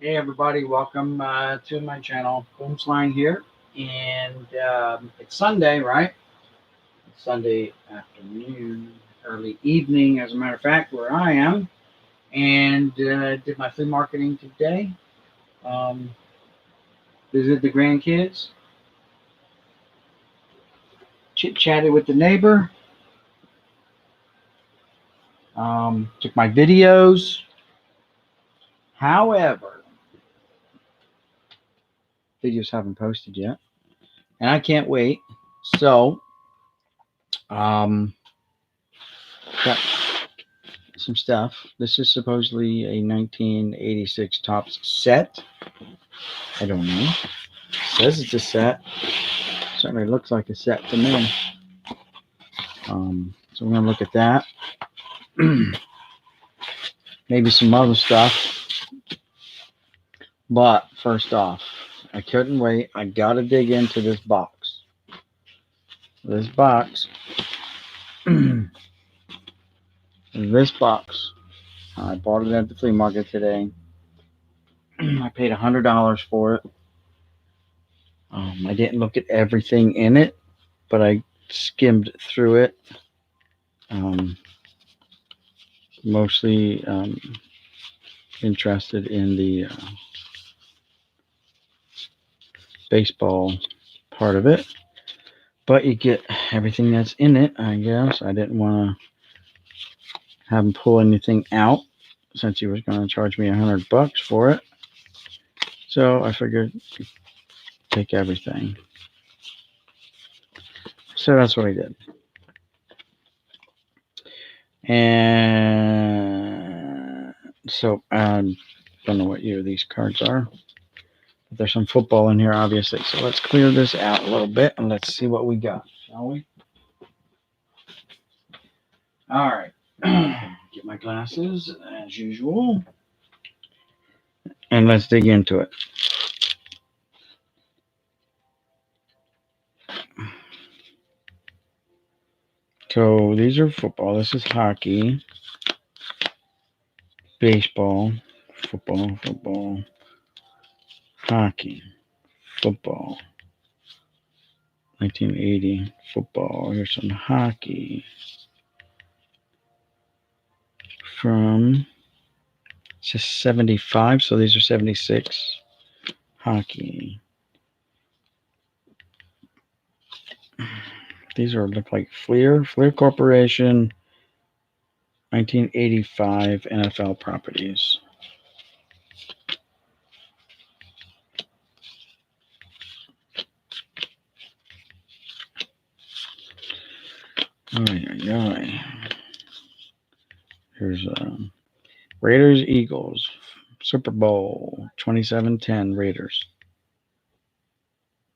Hey everybody, welcome to my channel. Boomsline here, and it's Sunday, right? It's Sunday afternoon, early evening, as a matter of fact, where I am, and did my flea marketing today. Um, Visited the grandkids, chit chatted with the neighbor, took my videos. However, videos haven't posted yet, and I can't wait. So, um, got some stuff. This is supposedly a 1986 Topps set. I don't know. It says it's a set. Certainly looks like a set to me. So we're gonna look at that. Maybe some other stuff. But first off, I couldn't wait. I gotta dig into this box. This box. This box. I bought it at the flea market today. I paid $100 for it. I didn't look at everything in it, but I skimmed through it. Um, Mostly interested in the baseball part of it, but you get everything that's in it, I guess. I didn't want to have him pull anything out since he was going to charge me $100 for it. So I figured take everything. So that's what I did. And so I don't know what year these cards are. But there's some football in here, obviously. So let's clear this out a little bit and let's see what we got, shall we? All right. Get my glasses as usual. And let's dig into it. So these are football. This is hockey, baseball, football, hockey, football. 1980 football. Here's some hockey from just 75. So these are 76 hockey. These are look like Flea Corporation, 1985 NFL properties. Oh. Here's Raiders Eagles Super Bowl 27-10 Raiders.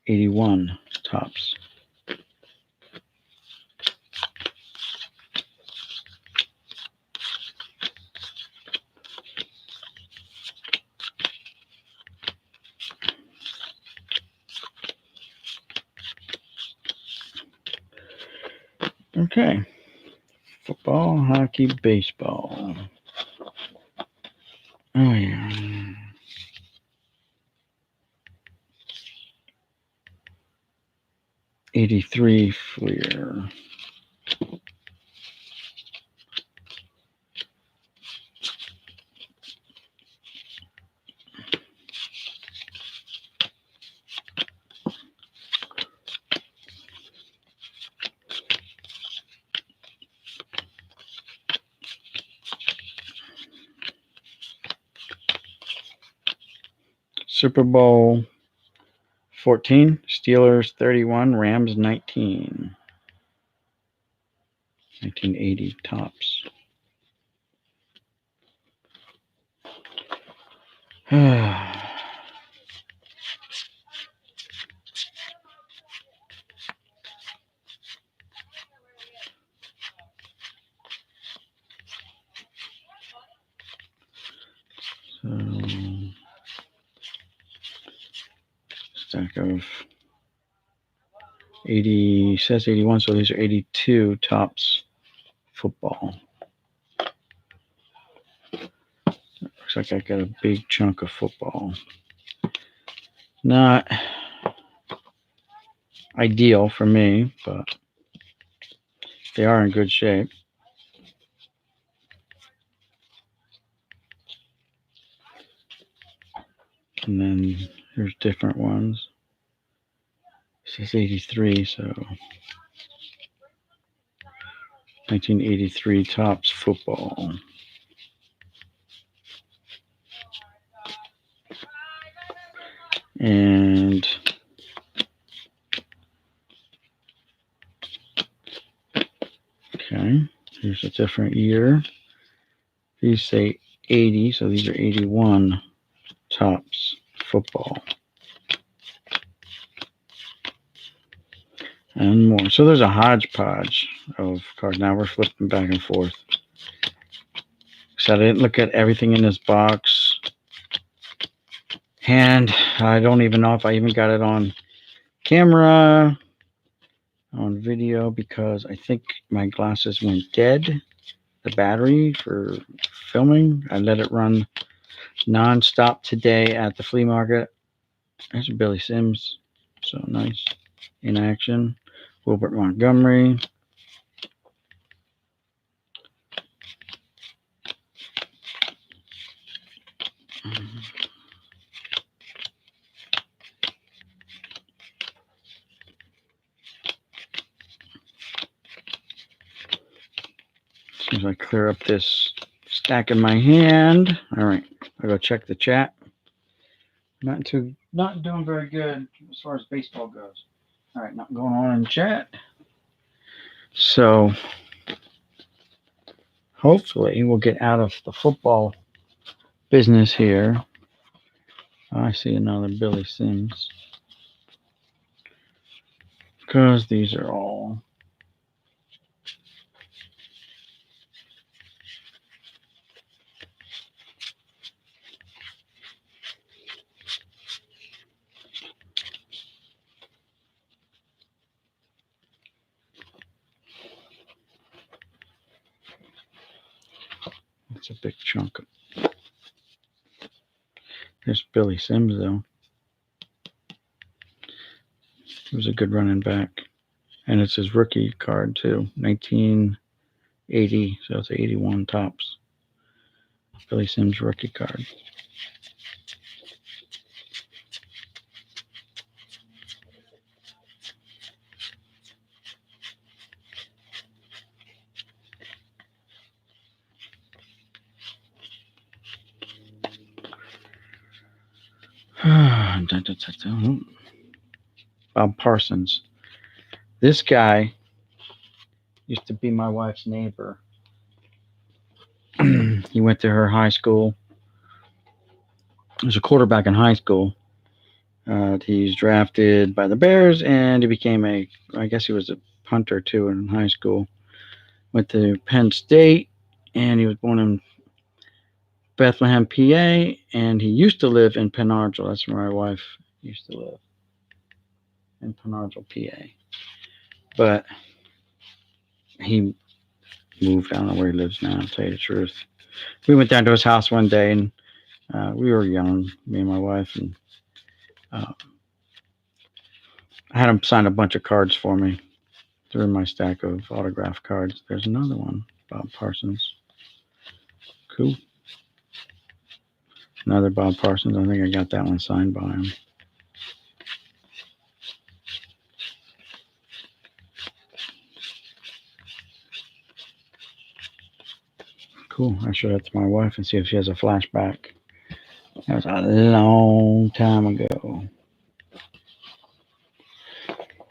81 Topps. Okay. Football, hockey, baseball. Oh yeah. 83 Fleer. Super Bowl 14, Steelers 31, Rams 19. 1980 Topps. So, stack of 80, says 81, so these are 82 Topps football. Looks like I got a big chunk of football. Not ideal for me, but they are in good shape. And then there's different ones. This is 83, so 1983 Topps football. And okay, here's a different year. These say 80, so these are 81 Topps football. And more. So there's a hodgepodge of cards. Now we're flipping back and forth. So I didn't look at everything in this box. And I don't even know if I even got it on camera, on video, because I think my glasses went dead. The battery for filming. I let it run non-stop today at the flea market. There's Billy Sims. So nice. In action. Wilbert Montgomery. As soon as I clear up this stack in my hand. All right, I'll go check the chat. Not doing very good as far as baseball goes. All right, not going on in chat. So hopefully we'll get out of the football business here. I see another Billy Sims. Because these are all it's a big chunk. There's Billy Sims though. He was a good running back. And it's his rookie card too. 1980, so it's 81 Topps. Billy Sims rookie card. Bob Parsons. This guy used to be my wife's neighbor. He went to her high school. He was a quarterback in high school. He's drafted by the Bears, and he became I guess he was a punter too in high school. Went to Penn State, and he was born in Bethlehem, PA, and he used to live in Penargil. That's where my wife used to live, in Penargil, PA. But he moved. I don't know where he lives now, to tell you the truth. We went down to his house one day, and we were young, me and my wife, and I had him sign a bunch of cards for me. They're in my stack of autograph cards. There's another one, Bob Parsons. Cool. Another Bob Parsons. I think I got that one signed by him. Cool. I should have to my wife and see if she has a flashback. That was a long time ago.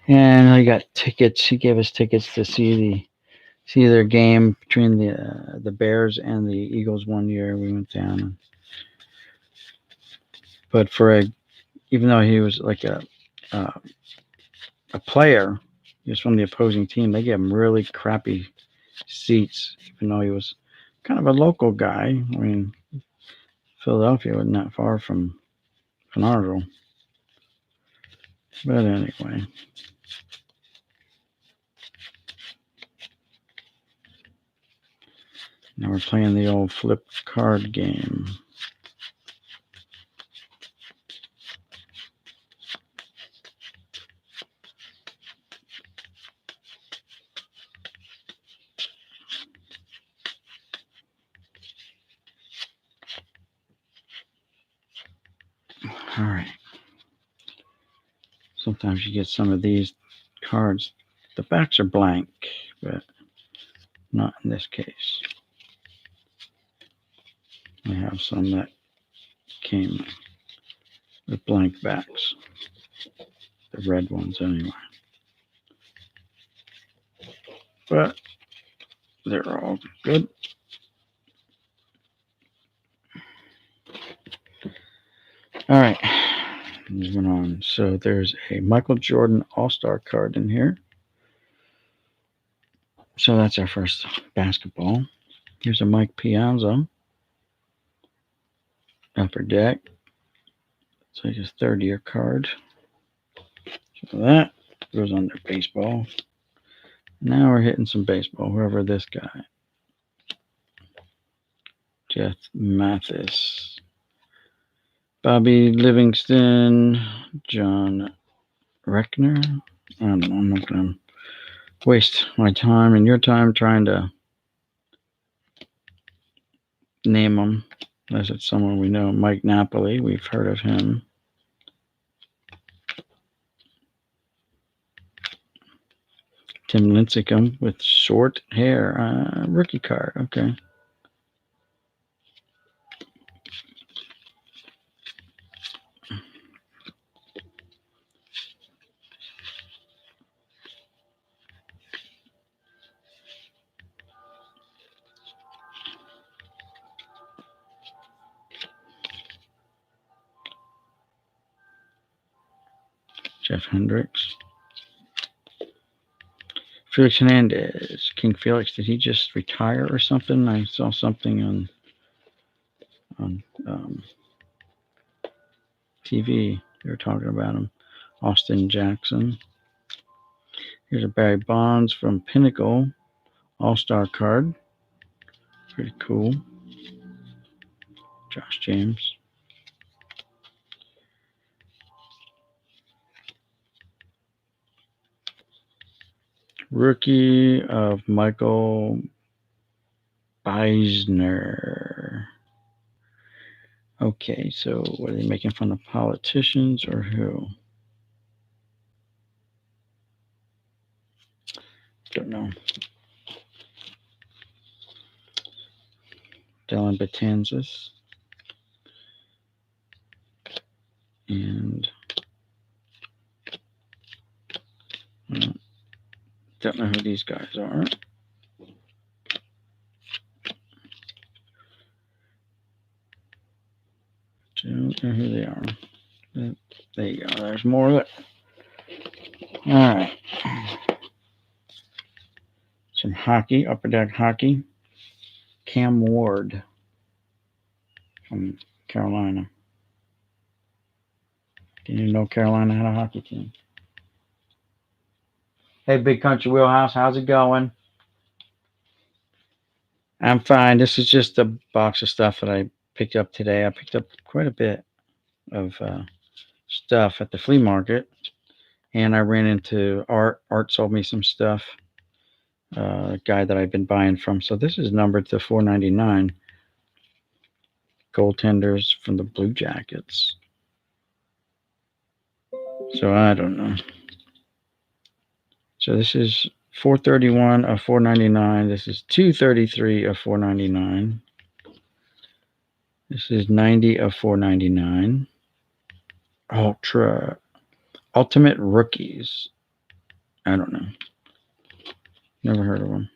And I got tickets. He gave us tickets to see their game between the Bears and the Eagles one year. We went down. But even though he was like a player, he was from the opposing team, they gave him really crappy seats, even though he was kind of a local guy. I mean, Philadelphia wasn't that far from Penargil. But anyway. Now we're playing the old flip card game. All right. Sometimes you get some of these cards. The backs are blank, but not in this case. I have some that came with blank backs. The red ones, anyway. But they're all good. All right. Moving on. So there's a Michael Jordan All-Star card in here. So that's our first basketball. Here's a Mike Piazza. Upper Deck. It's like his third-year card. So that goes under baseball. Now we're hitting some baseball. Whoever this guy. Jeff Mathis. Bobby Livingston. John Reckner. I don't know. I'm not going to waste my time and your time trying to name them. Unless it's someone we know. Mike Napoli. We've heard of him. Tim Lincecum with short hair. Rookie card. Okay. Jeff Hendricks. Felix Hernandez. King Felix. Did he just retire or something? I saw something on TV. They were talking about him. Austin Jackson. Here's a Barry Bonds from Pinnacle. All-Star card. Pretty cool. Josh James. Rookie of Michael Beisner. Okay, so what are they making fun of politicians or who? Don't know. Dylan Betanzas. And don't know who these guys are. Don't know who they are. There you go. There's more of it. All right. Some hockey, Upper Deck hockey. Cam Ward from Carolina. Didn't you know Carolina had a hockey team? Hey, Big Country Wheelhouse, how's it going? I'm fine. This is just a box of stuff that I picked up today. I picked up quite a bit of stuff at the flea market, and I ran into Art. Art sold me some stuff. A guy that I've been buying from. So this is numbered to $4.99. Goaltenders from the Blue Jackets. So I don't know. So this is $4.31 of $4.99. This is $2.33 of $4.99. This is $90 of $4.99. Ultimate Rookies. I don't know. Never heard of them.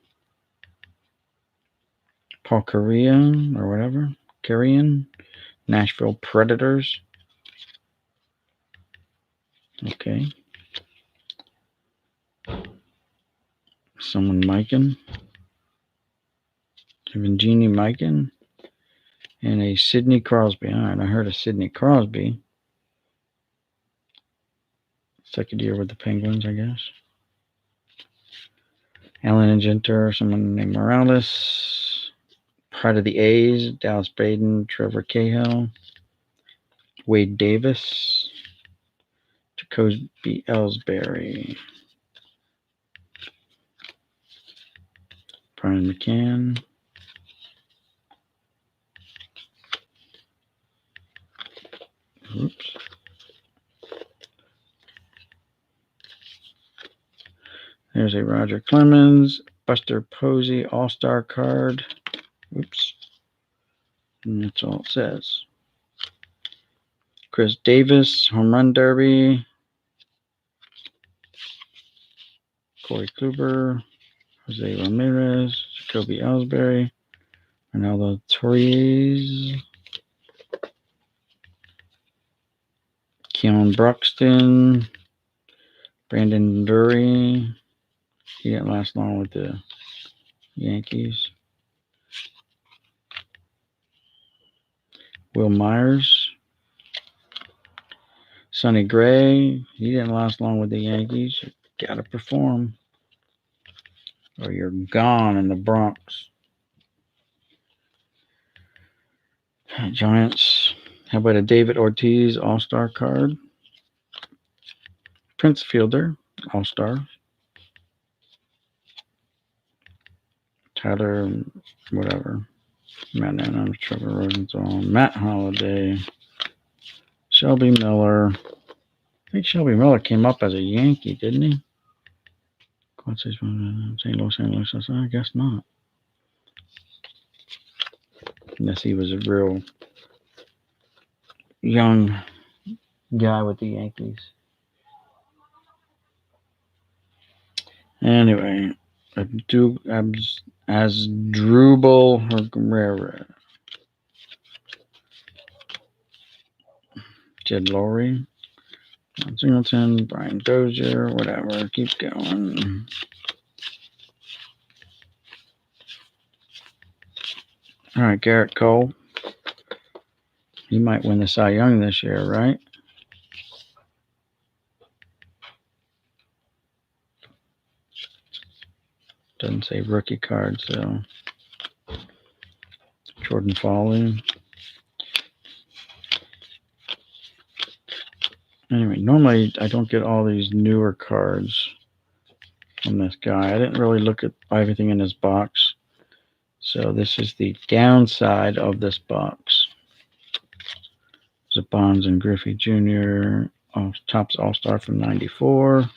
Paul Carrion or whatever. Carrion. Nashville Predators. Okay. Someone Mikan. Evgeny Mikan. And a Sidney Crosby. All right, I heard of Sidney Crosby. Second year with the Penguins, I guess. Alan Agenter, someone named Morales. Pride of the A's, Dallas Braden, Trevor Cahill. Wade Davis. Jacoby Ellsbury. Brian McCann. Oops. Here's a Roger Clemens, Buster Posey All-Star card. Oops. And that's all it says. Chris Davis, Home Run Derby. Corey Kluber, Jose Ramirez, Jacoby Ellsbury, Ronaldo Torres, Keon Broxton, Brandon Drury. He didn't last long with the Yankees. Will Myers, Sonny Gray. He didn't last long with the Yankees. You gotta perform, or you're gone in the Bronx. Giants. How about a David Ortiz All-Star card? Prince Fielder All-Star. Tyler, whatever. Matt Adams, Trevor Rosenthal, Matt Holliday, Shelby Miller. I think Shelby Miller came up as a Yankee, didn't he? St. Louis. I guess not. Unless he was a real young guy with the Yankees. Anyway, as Drupal Herrera, Jed Lowry, John Singleton, Brian Dozier, whatever. Keep going. All right, Garrett Cole. He might win the Cy Young this year, right? Doesn't say rookie card, so Jordan Foley. Anyway, normally I don't get all these newer cards from this guy. I didn't really look at everything in his box. So this is the downside of this box. Bonds and Griffey Jr. Topps All-Star from 94.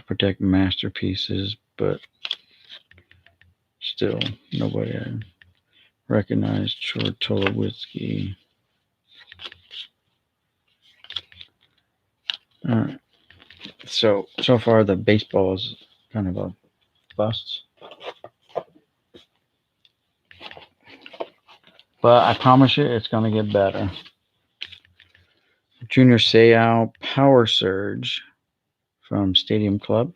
Protect masterpieces, but still nobody recognized. Short Tulowitzki. All right. So far the baseball is kind of a bust. But I promise you it's going to get better. Junior Seau Power Surge from Stadium Club.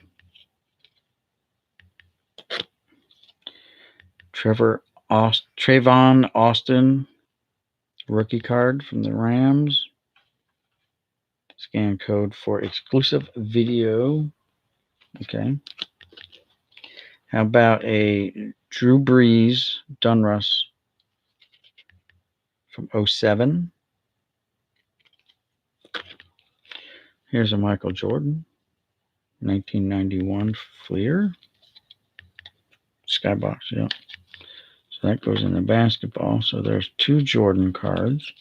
Trayvon Austin rookie card from the Rams. Scan code for exclusive video. Okay. How about a Drew Brees Donruss from 07? Here's a Michael Jordan 1991 Fleer. Skybox, yeah. So that goes in the basketball. So there's two Jordan cards.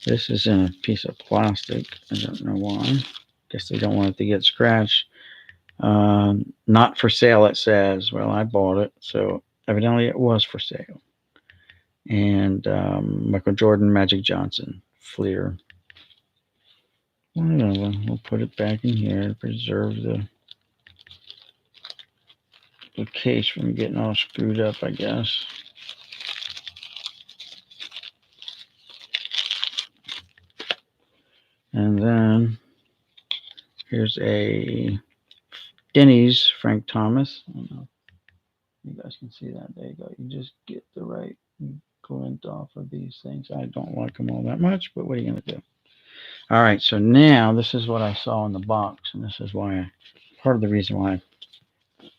This is in a piece of plastic. I don't know why. Guess they don't want it to get scratched. Not for sale, it says. Well, I bought it, so evidently it was for sale. And Michael Jordan, Magic Johnson, Fleer. Whatever. We'll put it back in here to preserve the case from getting all screwed up, I guess. And then here's a Denny's Frank Thomas. I don't know if you guys can see that. There you go. You just get the right glint off of these things. I don't like them all that much, but what are you going to do? All right, so now this is what I saw in the box, and this is why part of the reason why I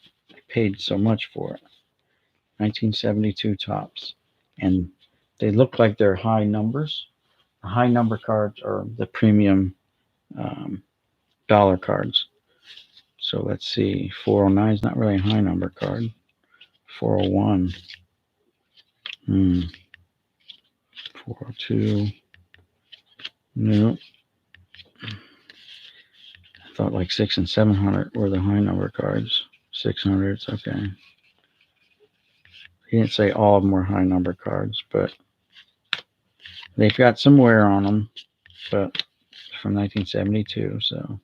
paid so much for it. 1972 Topps, and they look like they're high numbers. The high number cards are the premium dollar cards. So let's see, 409 is not really a high number card. 401, 402, No. I thought like 6 and 700 were the high number cards. 600s, okay. He didn't say all of them were high number cards, but they've got some wear on them. But from 1972, so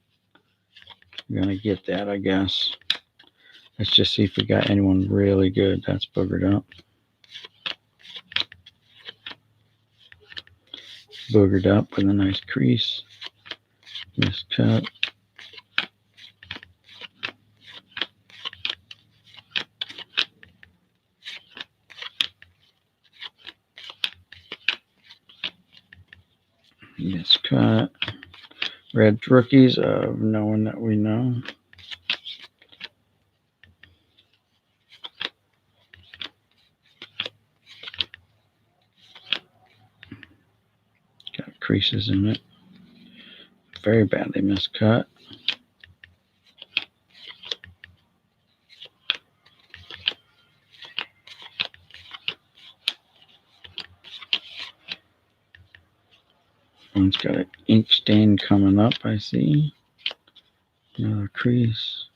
we're gonna get that, I guess. Let's just see if we got anyone really good. That's boogered up. Boogered up with a nice crease. Miscut. Miscut. Red rookies of no one that we know. Got creases in it. Very badly miscut. One's got an ink stain coming up, I see. Another crease.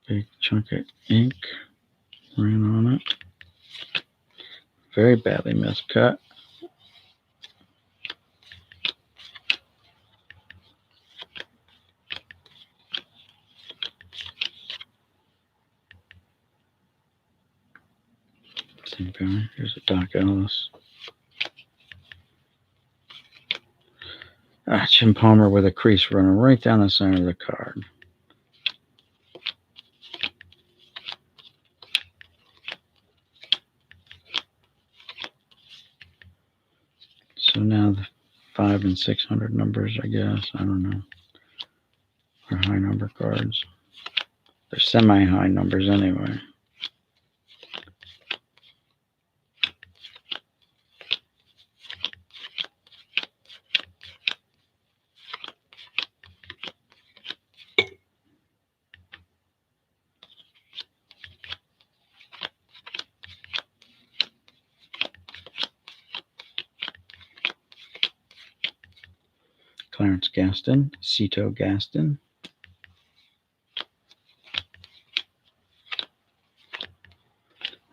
Big chunk of ink ran on it. Very badly miscut. Same guy. Here's a Doc Ellis. Jim Palmer with a crease running right down the center of the card. So now the 5 and 600 numbers, I guess. I don't know. Are high number cards. They're semi-high numbers anyway. Clarence Gaston, Cito Gaston.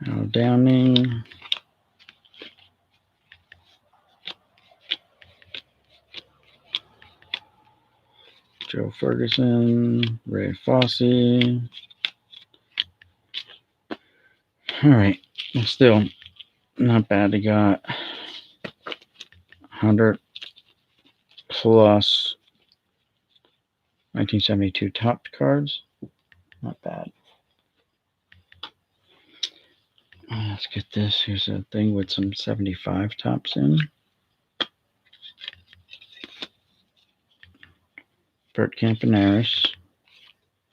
Al Downing. Joe Ferguson, Ray Fosse. All right, still not bad. They got 100 plus 1972 topped cards. Not bad. Let's get this. Here's a thing with some 75 tops in. Bert Campaneris.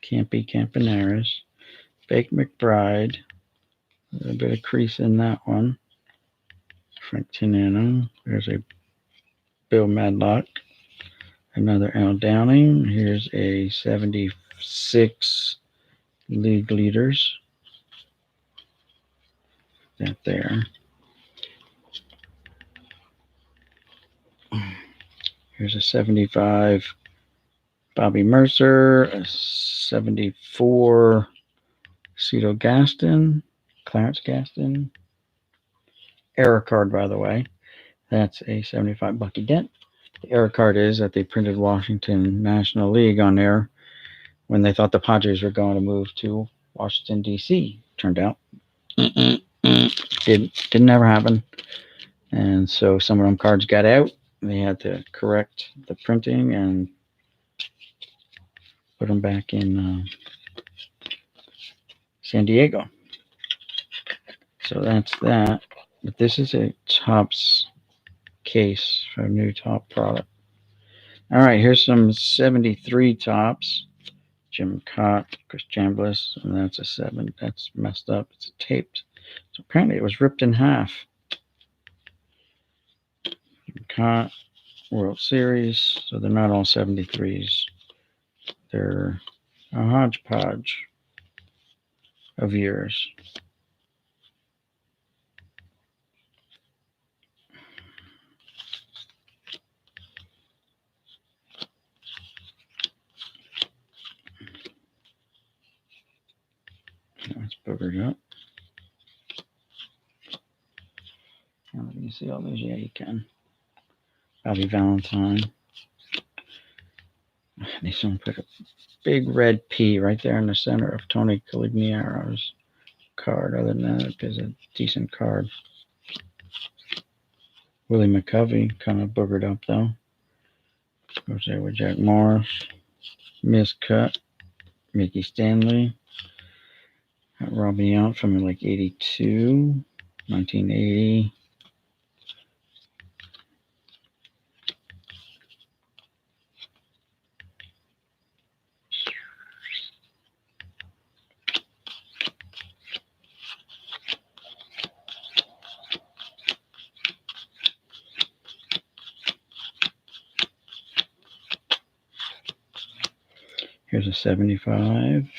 Campy Campaneris. Bake McBride. A little bit of crease in that one. Frank Tinano. There's a Bill Madlock. Another Al Downing. Here's a 76 league leaders. That there. Here's a 75 Bobby Mercer, a 74 Cito Gaston, Clarence Gaston. Error card, by the way. That's a 75 Bucky Dent. The error card is that they printed Washington National League on there when they thought the Padres were going to move to Washington, D.C. Turned out didn't ever happen. And so some of them cards got out. They had to correct the printing and put them back in San Diego. So that's that. But this is a Topps case for a new top product. All right, here's some 73 Topps. Jim Cott, Chris Chambliss, and that's a 7. That's messed up. It's taped. So apparently it was ripped in half. Jim Cott, World Series. So they're not all 73s. They're a hodgepodge of years. boogered up. Can you see all those? Yeah, you can. Bobby Valentine. They someone put a big red P right there in the center of Tony Caligniero's card. Other than that, it's a decent card. Willie McCovey kind of boogered up though. Goes there with Jack Morris. Miscut. Mickey Stanley. Robbie Yount from like 82. 1980. Here's a 75.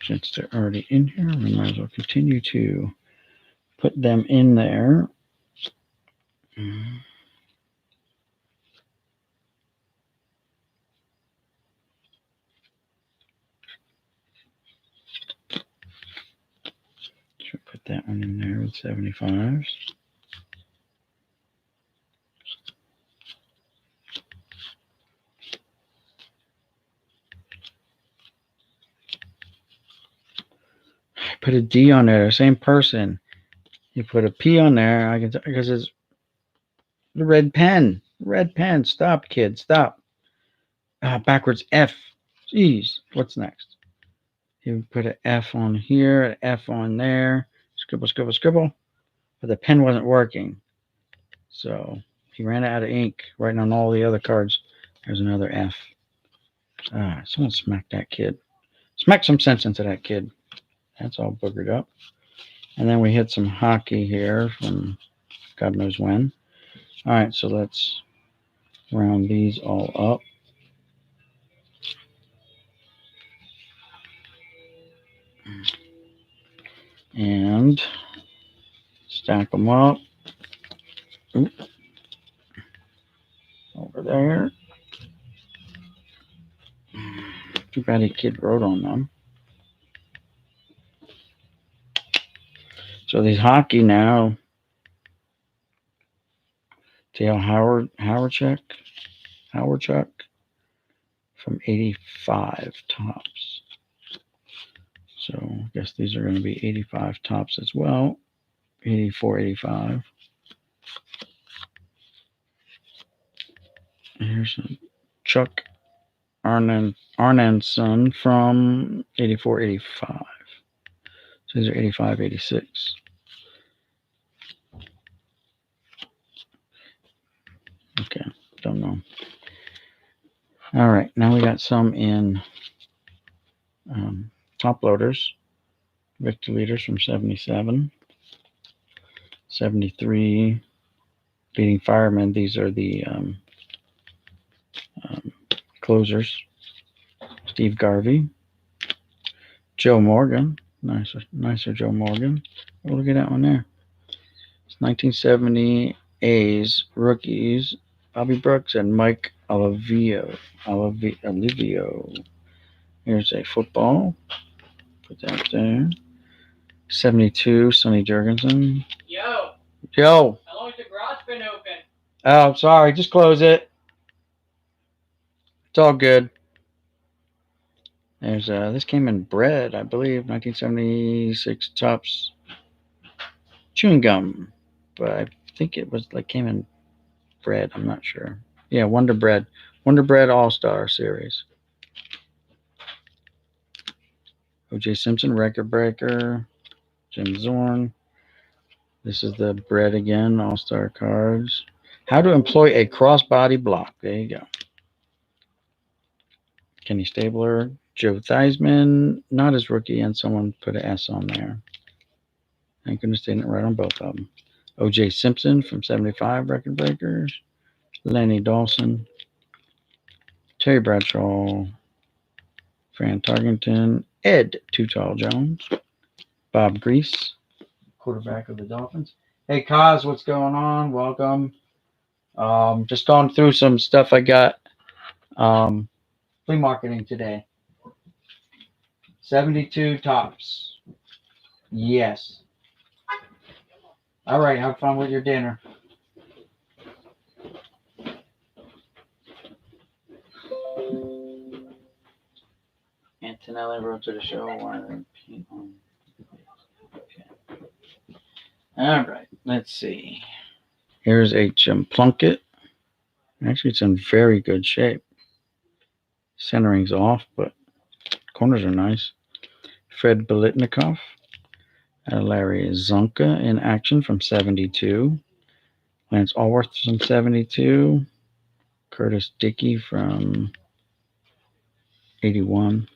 Since they're already in here, we might as well continue to put them in there. Should put that one in there with 75s. Put a D on there, same person. You put a P on there, I can because it's the red pen. Red pen. Stop, kid. Stop. Backwards F. Jeez. What's next? You put an F on here, an F on there. Scribble, scribble, scribble. But the pen wasn't working. So he ran out of ink writing on all the other cards. There's another F. Someone smacked that kid. Smack some sense into that kid. That's all boogered up. And then we hit some hockey here from God knows when. All right, so let's round these all up. And stack them up. Oop. Over there. Too bad a kid wrote on them. So these hockey now. Dale Howardchuk from 85 tops. So I guess these are going to be 85 tops as well. 84, 85. Here's a Chuck Arnanson from 84, 85. So these are 85, 86. Okay, don't know. All right, now we got some in top loaders. Victor Leaders from 77. 73. Beating Firemen. These are the closers. Steve Garvey. Joe Morgan. Nicer Joe Morgan. Oh, look at that one there. It's 1970 A's rookies. Bobby Brooks and Mike Olivio. Here's a football. Put that there. 72 Sonny Jurgensen. Yo. How long has the garage been open? Oh, sorry. Just close it. It's all good. There's this came in bread, I believe, 1976 Tops chewing gum, but I think it was like came in bread. I'm not sure. Yeah, Wonder Bread All Star Series. O.J. Simpson Record Breaker, Jim Zorn. This is the bread again, All Star cards. How to employ a crossbody block. There you go. Kenny Stabler, Joe Theismann, not his rookie, and someone put an S on there. Thank goodness they didn't write on both of them. O.J. Simpson from 75 Record Breakers. Lenny Dawson. Terry Bradshaw. Fran Tarkenton. Ed Too Tall Jones. Bob Grease, quarterback of the Dolphins. Hey, Kaz, what's going on? Welcome. Just going through some stuff I got flea marketing today. 72 tops. Yes. All right, have fun with your dinner. Antonelli wrote to the show. Okay. All right, let's see. Here's H.M. Plunkett. Actually, it's in very good shape. Centering's off, but corners are nice. Fred Biletnikoff. Larry Zonka in action from 72. Lance Allworth from 72. Curtis Dickey from 81.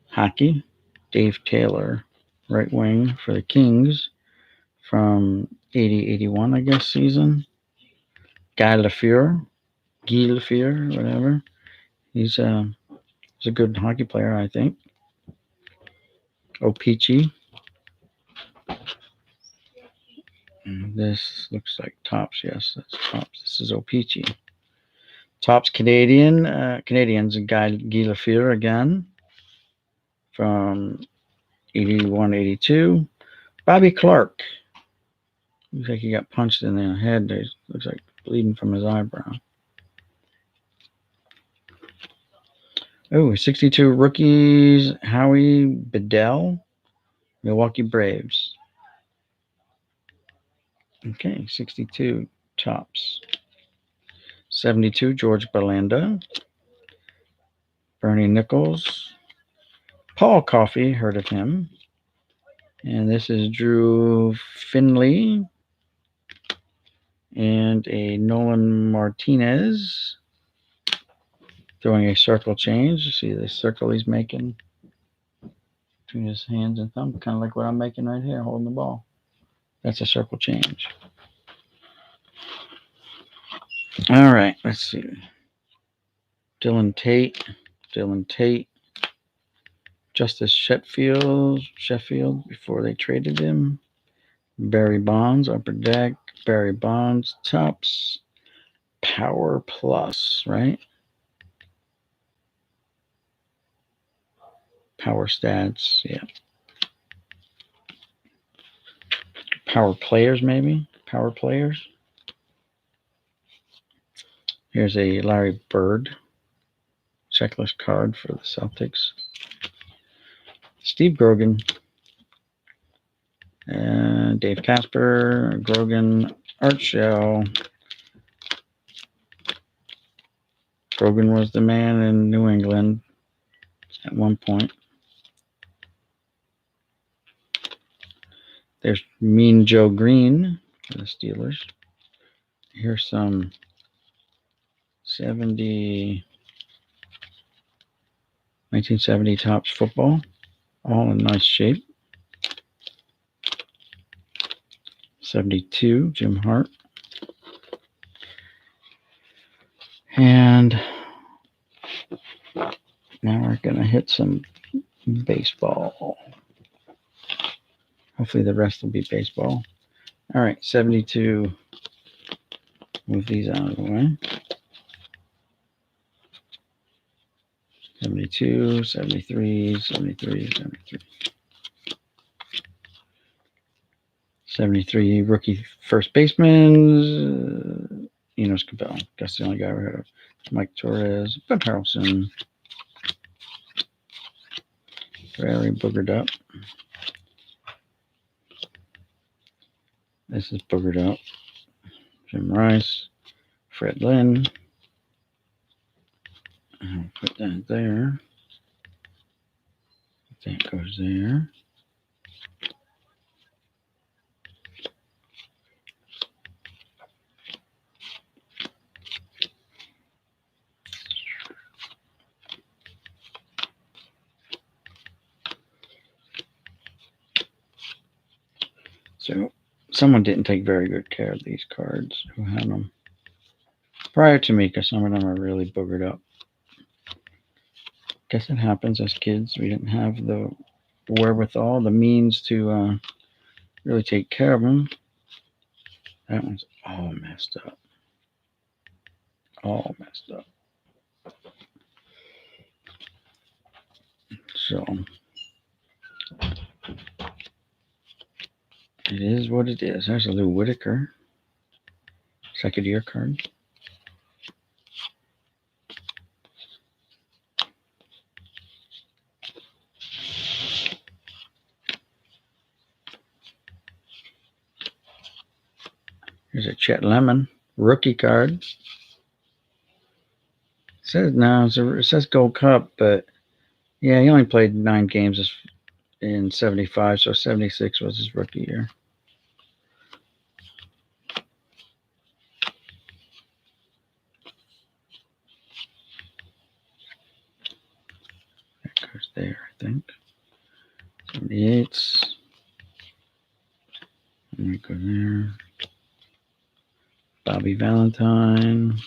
Hockey. Dave Taylor, right wing for the Kings from 80-81, I guess, season. Guy Lafleur, whatever. He's a good hockey player, I think. Opeachy. This looks like Tops. Yes, that's Tops. This is Opeachy. Tops Canadians, Guy Lafleur again from 81-82. Bobby Clark. Looks like he got punched in the head. Looks like bleeding from his eyebrow. Oh, 62 rookies. Howie Bedell, Milwaukee Braves. Okay, 62 Tops. 72 George Berlanda. Bernie Nichols. Paul Coffey, heard of him. And this is Drew Finley. And a Nolan Martinez. Throwing a circle change. See the circle he's making between his hands and thumb. Kind of like what I'm making right here, holding the ball. That's a circle change. All right, let's see. Dylan Tate. Justice Sheffield before they traded him. Barry Bonds, Upper Deck. Barry Bonds, Tops. Power Plus, right? Power Stats, yeah. Power Players, maybe? Power Players. Here's a Larry Bird checklist card for the Celtics. Steve Grogan. Dave Casper, Grogan, Art Shell. Grogan was the man in New England at one point. There's Mean Joe Green for the Steelers. Here's some 1970 Tops football, all in nice shape. 72 Jim Hart. And now we're going to hit some baseball. Hopefully the rest will be baseball. All right, 72. Move these out of the way. 72, 73, 73, 73. 73 rookie first baseman, Enos Cabell. That's the only guy we heard of. Mike Torres, Bud Harrelson. Very boogered up. This is boogered up. Jim Rice, Fred Lynn. I'll put that there. That goes there. So someone didn't take very good care of these cards who had them prior to me, because some of them are really boogered up. Guess it happens as kids. We didn't have the wherewithal, the means to really take care of them. That one's all messed up. All messed up. So it is what it is. There's a Lou Whitaker second year card. Here's a Chet Lemon rookie card. It says no, it says Gold Cup, but yeah, he only played 9 games in 75, so 76 was his rookie year. That goes there, I think. 78s. And we go there. Bobby Valentine.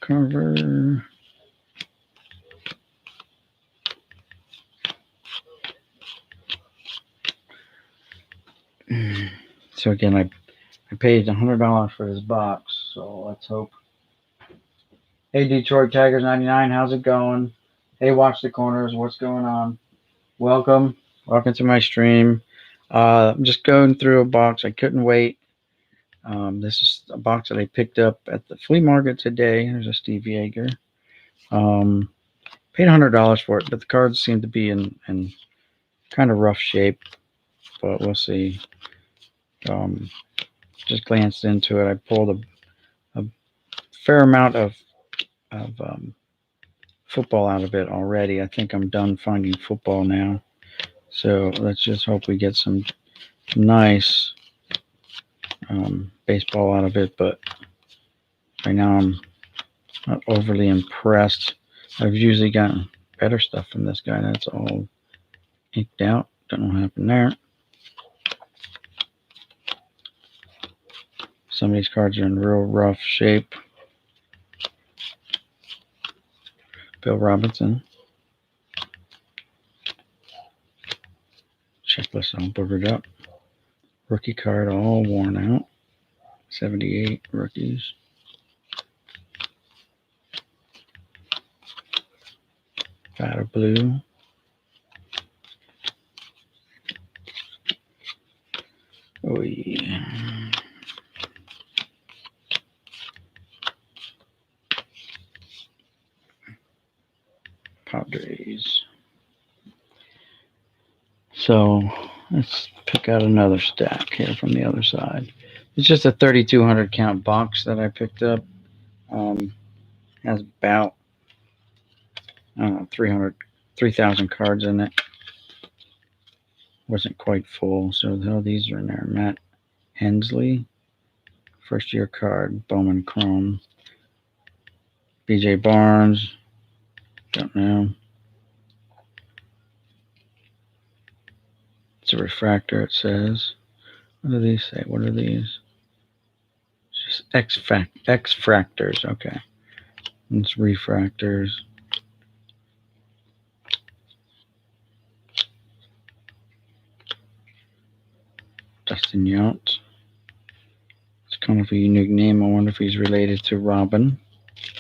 Carver. So again, I paid $100 for this box, so let's hope. Hey, Detroit Tigers 99, how's it going? Hey, Watch the Corners, what's going on? Welcome to my stream. I'm just going through a box. I couldn't wait. This is a box that I picked up at the flea market today. There's a Steve Yeager. Paid $100 for it, but the cards seem to be in kind of rough shape, but we'll see. Just glanced into it. I pulled a fair amount of football out of it already. I think I'm done finding football now. So let's just hope we get some nice baseball out of it. But right now I'm not overly impressed. I've usually gotten better stuff from this guy. That's all inked out. Don't know what happened there. Some of these cards are in real rough shape. Bill Robinson. Checklist all boogered up. Rookie card all worn out. 78 rookies. Fatter blue. Oh yeah. Padres. So let's pick out another stack here from the other side. It's just a 3,200 count box that I picked up. Has about 3,000 cards in it. Wasn't quite full, so all these are in there. Matt Hensley, first year card, Bowman Chrome. BJ Barnes, don't know. It's a refractor, it says. What do these say? What are these? Just X-fractors, okay. It's refractors. Dustin Yount. It's kind of a unique name. I wonder if he's related to Robin.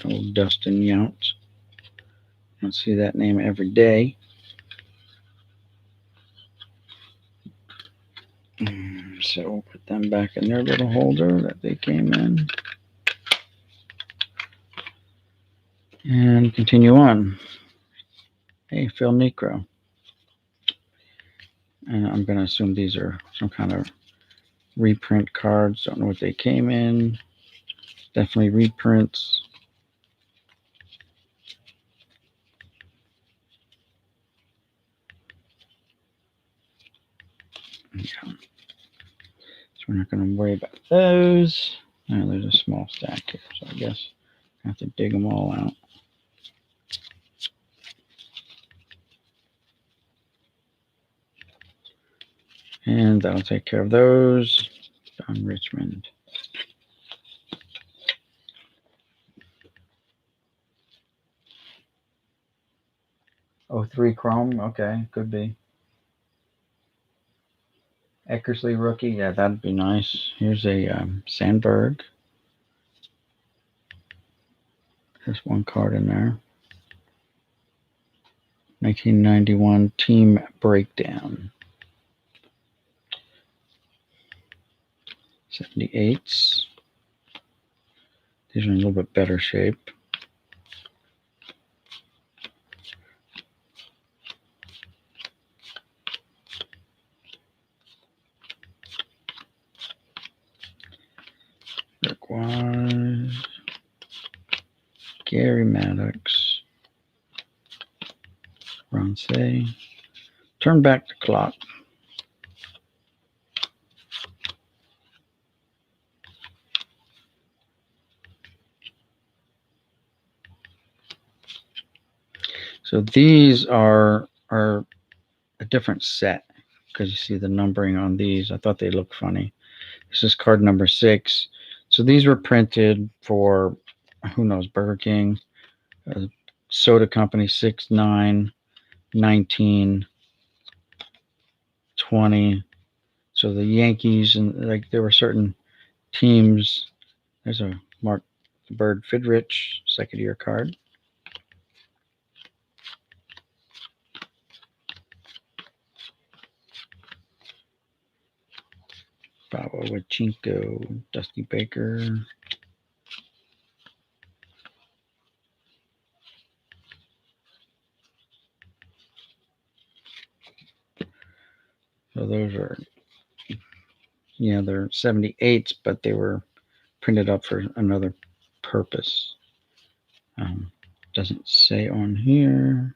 Old Dustin Yount. I don't see that name every day. So we'll put them back in their little holder that they came in. And continue on. Hey, Phil Necro. And I'm going to assume these are some kind of reprint cards. Don't know what they came in. Definitely reprints. Yeah. So we're not going to worry about those. Oh, there's a small stack here, so I guess I have to dig them all out. And that'll take care of those. Don Richmond. 03 Chrome. Okay, could be. Eckersley rookie. Yeah, that'd be nice. Here's a Sandberg. There's one card in there. 1991 Team Breakdown. 78s. These are in a little bit better shape. Rick Wise. Gary Maddox. Ronce. Turn back the clock. So these are a different set because you see the numbering on these. I thought they looked funny. This is card number 6. So these were printed for, who knows, Burger King, Soda Company, 6, 9, 19, 20. So the Yankees, and like there were certain teams. There's a Mark Bird Fidrich second year card. Bravo Wachinko, Dusty Baker. So those are, they're 78s, but they were printed up for another purpose. Doesn't say on here.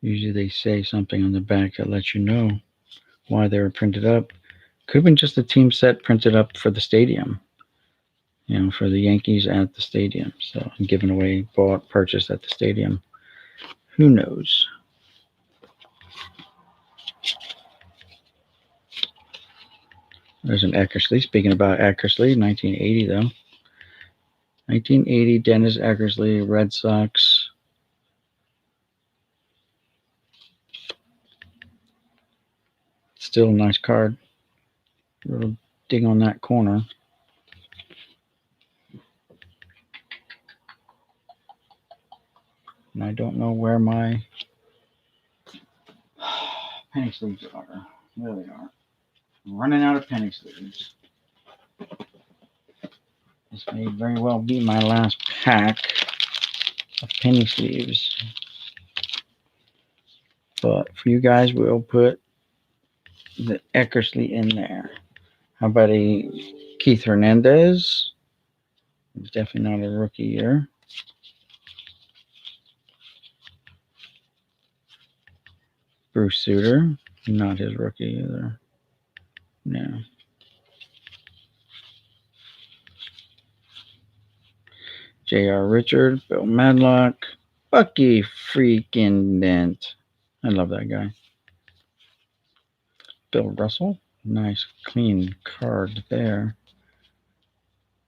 Usually they say something on the back that lets you know why they were printed up. Could have been just a team set printed up for the stadium, for the Yankees at the stadium. So given away, bought, purchased at the stadium. Who knows? There's an Eckersley. Speaking about Eckersley, 1980 though. 1980, Dennis Eckersley, Red Sox. Still a nice card. Little dig on that corner. And I don't know where my penny sleeves are. There they are. I'm running out of penny sleeves. This may very well be my last pack of penny sleeves. But for you guys, we'll put the Eckersley in there. How about a Keith Hernandez? He's definitely not a rookie year. Bruce Sutter, not his rookie either. No. J.R. Richard, Bill Madlock, Bucky freaking Dent. I love that guy. Bill Russell, nice clean card there.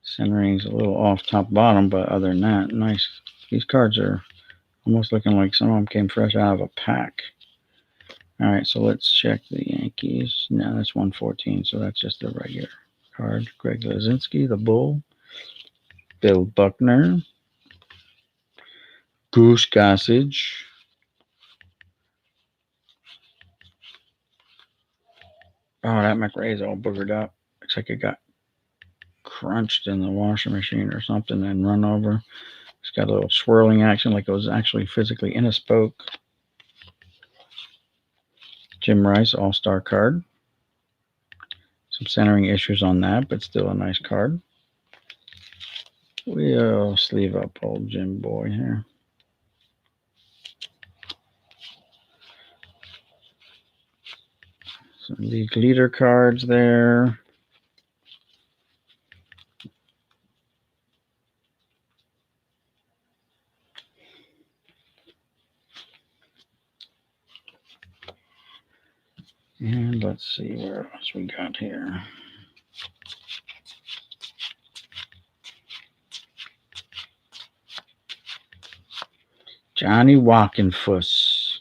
Centering's a little off top bottom, but other than that, nice. These cards are almost looking like some of them came fresh out of a pack. All right, so let's check the Yankees. No, that's 114, so that's just a regular card. Greg Lazinski, the Bull. Bill Buckner. Goose Gossage. Oh, that McRae's all boogered up. Looks like it got crunched in the washing machine or something and run over. It's got a little swirling action like it was actually physically in a spoke. Jim Rice, all-star card. Some centering issues on that, but still a nice card. We'll sleeve up old Jim boy here. Some league leader cards there. And let's see where else we got here. Johnny Walkenfuss.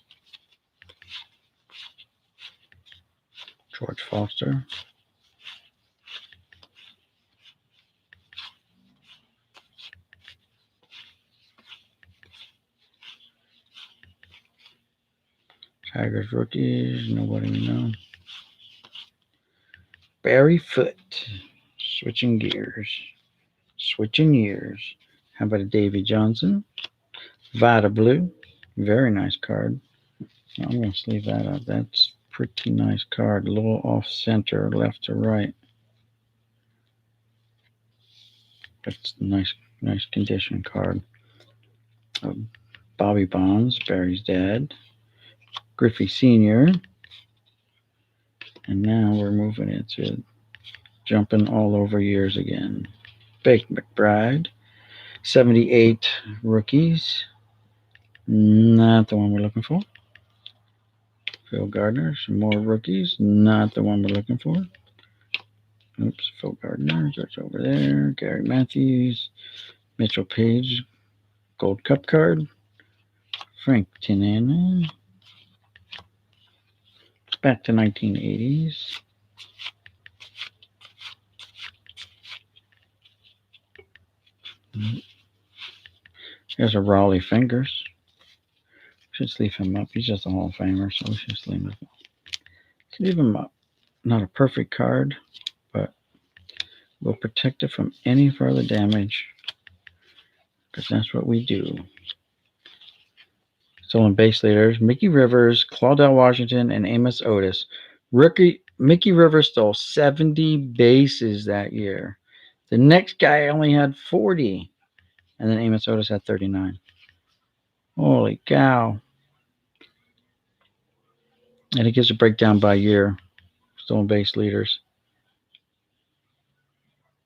George Foster. Tigers rookies. Nobody we know. Barry Foote. Switching gears. Switching years. How about a Davy Johnson? Vita Blue. Very nice card. I'm going to leave that out. That's pretty nice card. A little off center, left to right. That's a nice condition card. Bobby Bonds, Barry's dad. Griffey Sr. And now we're moving into jumping all over years again. Bake McBride. 78 rookies. Not the one we're looking for. Phil Gardner. Some more rookies. Not the one we're looking for. Oops, Phil Gardner. That's over there. Gary Matthews. Mitchell Page. Gold Cup card. Frank Tinana. Back to 1980s. Here's a Raleigh Fingers. Should leave him up. He's just a Hall of Famer, so we should just leave him up. Leave him up. Not a perfect card, but we'll protect it from any further damage because that's what we do. Stolen base leaders, Mickey Rivers, Claudell Washington, and Amos Otis. Rookie Mickey Rivers stole 70 bases that year. The next guy only had 40, and then Amos Otis had 39. Holy cow. And it gives a breakdown by year. Stolen base leaders.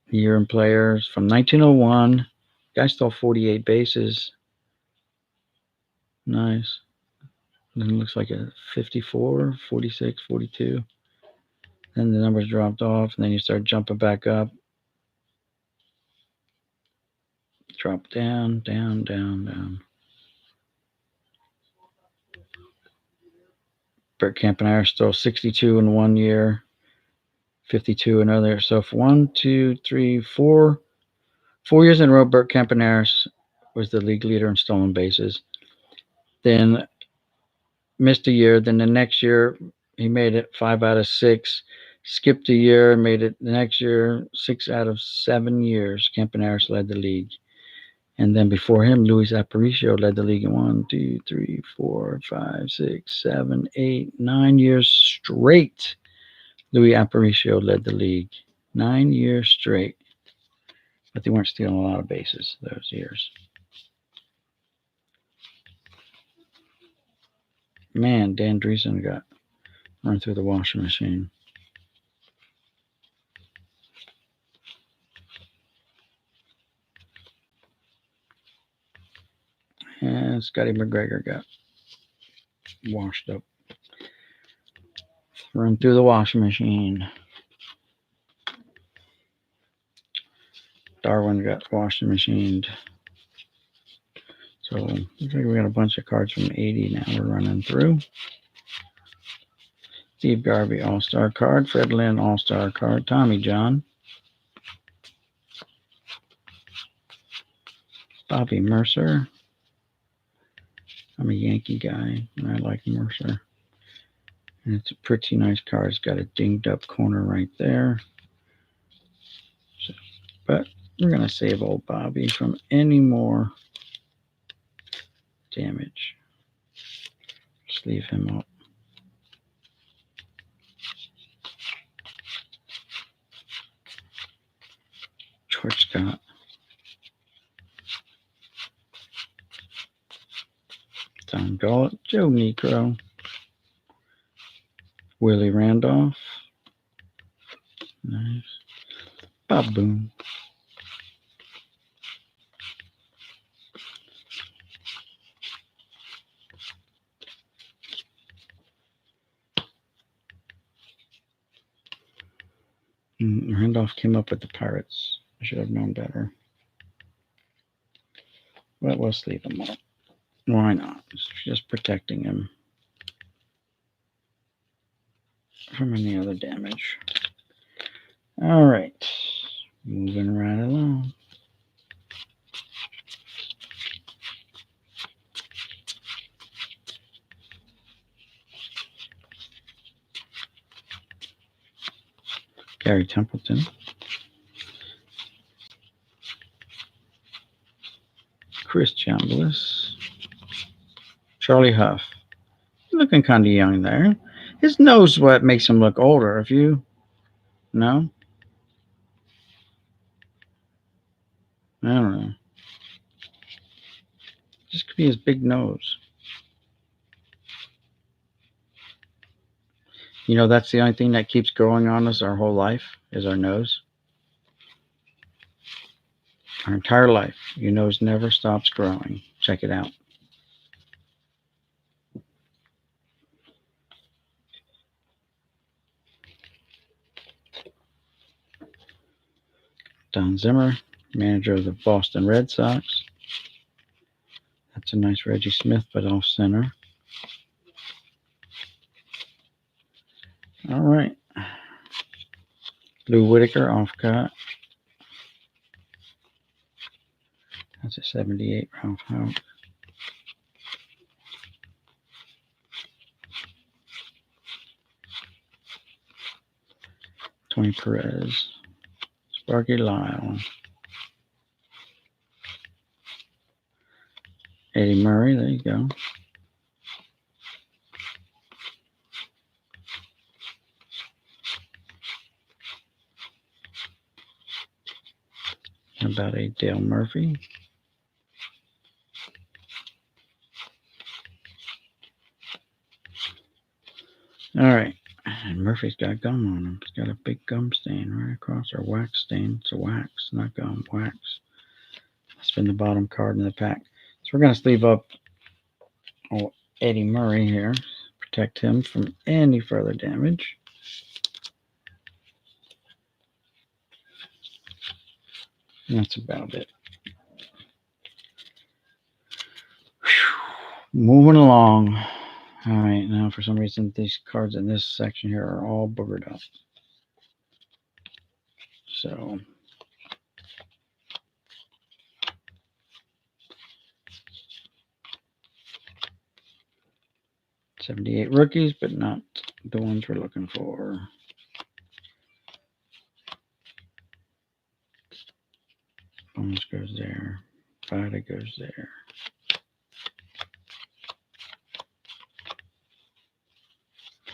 Year and players from 1901. Guy stole 48 bases. Nice. Then it looks like a 54, 46, 42. Then the numbers dropped off, and then you start jumping back up. Drop down, down, down, down. Bert Campanaro stole 62 in 1 year, 52 another. So for 4 years in a row, Bert Campanaro was the league leader in stolen bases. Then missed a year. Then the next year, he made it 5 out of 6. Skipped a year, made it the next year 6 out of 7 years. Campaneris led the league. And then before him, Luis Aparicio led the league in 1, 2, 3, 4, 5, 6, 7, 8, 9 years straight. Luis Aparicio led the league 9 years straight. But they weren't stealing a lot of bases those years. Man, Dan Dreesen got run through the washing machine. And Scotty McGregor got washed up. Run through the washing machine. Darwin got washing machined. So looks like we got a bunch of cards from 80 now we're running through. Steve Garvey All-Star card. Fred Lynn All-Star card. Tommy John. Bobby Mercer. I'm a Yankee guy, and I like Mercer. And it's a pretty nice card. It's got a dinged up corner right there. So, but we're going to save old Bobby from any more damage. Just leave him up. George Scott. Tom Gullett. Joe Niekro. Willie Randolph. Nice. Bob Boone. Randolph came up with the Pirates. I should have known better. But we'll leave him up. Why not? It's just protecting him from any other damage. All right. Moving right along. Gary Templeton. Chris Chambliss. Charlie Huff. Looking kind of young there. His nose what makes him look older. If you know, I don't know. Just could be his big nose. You know, that's the only thing that keeps growing on us our whole life is our nose. Our entire life, your nose never stops growing. Check it out. Don Zimmer, manager of the Boston Red Sox. That's a nice Reggie Smith, but off center. All right. Lou Whitaker, off cut. That's a 78 Ralph Houk. Tony Perez. Sparky Lyle. Eddie Murray, there you go. How about a Dale Murphy? All right. And Murphy's got gum on him. He's got a big gum stain right across, or wax stain. It's a wax, not gum, wax. That's been the bottom card in the pack. So we're going to sleeve up Eddie Murray here. Protect him from any further damage. And that's about it. Whew. Moving along. All right, now for some reason these cards in this section here are all boogered up. So '78 rookies, but not the ones we're looking for. Bones goes there. Vada goes there.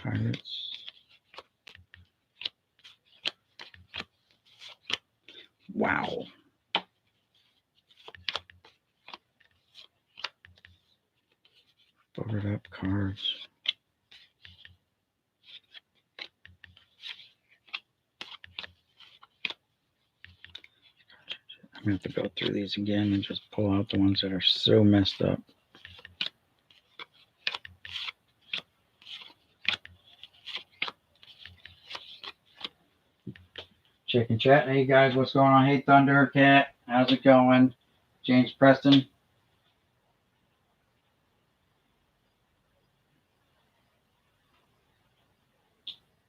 Pirates. Wow. Boogered up cards. I'm going to have to go through these again and just pull out the ones that are so messed up. Chicken chat. Hey guys, what's going on? Hey Thundercat, how's it going? James Preston.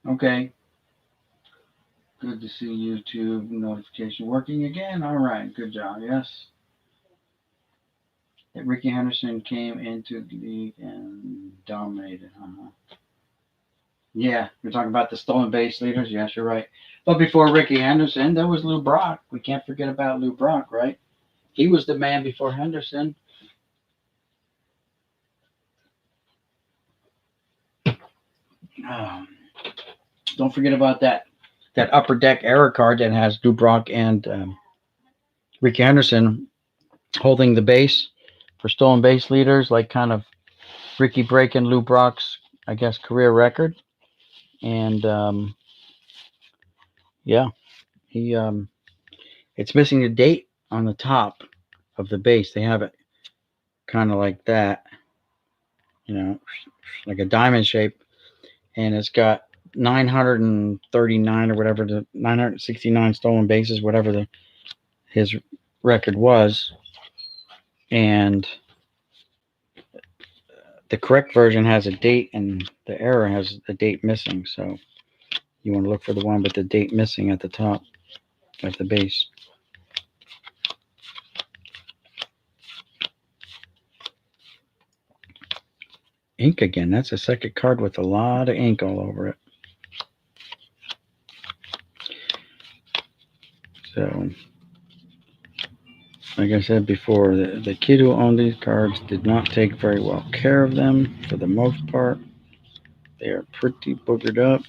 Okay. Good to see YouTube notification working again. All right, good job. Yes. Ricky Henderson came into the league and dominated. Yeah, we're talking about the stolen base leaders. Yes, you're right. But before Ricky Henderson, there was Lou Brock. We can't forget about Lou Brock, right? He was the man before Henderson. Don't forget about that upper deck error card that has Lou Brock and Ricky Henderson holding the base for stolen base leaders, like kind of Ricky breaking Lou Brock's, I guess, career record. And yeah, he it's missing a date on the top of the base. They have it kind of like that, you know, like a diamond shape, and it's got 939 or whatever, the 969 stolen bases, whatever his record was, and the correct version has a date and the error has a date missing. So you want to look for the one with the date missing at the top, at the base. Ink again. That's a second card with a lot of ink all over it. So, like I said before, the kid who owned these cards did not take very well care of them for the most part. They are pretty boogered up.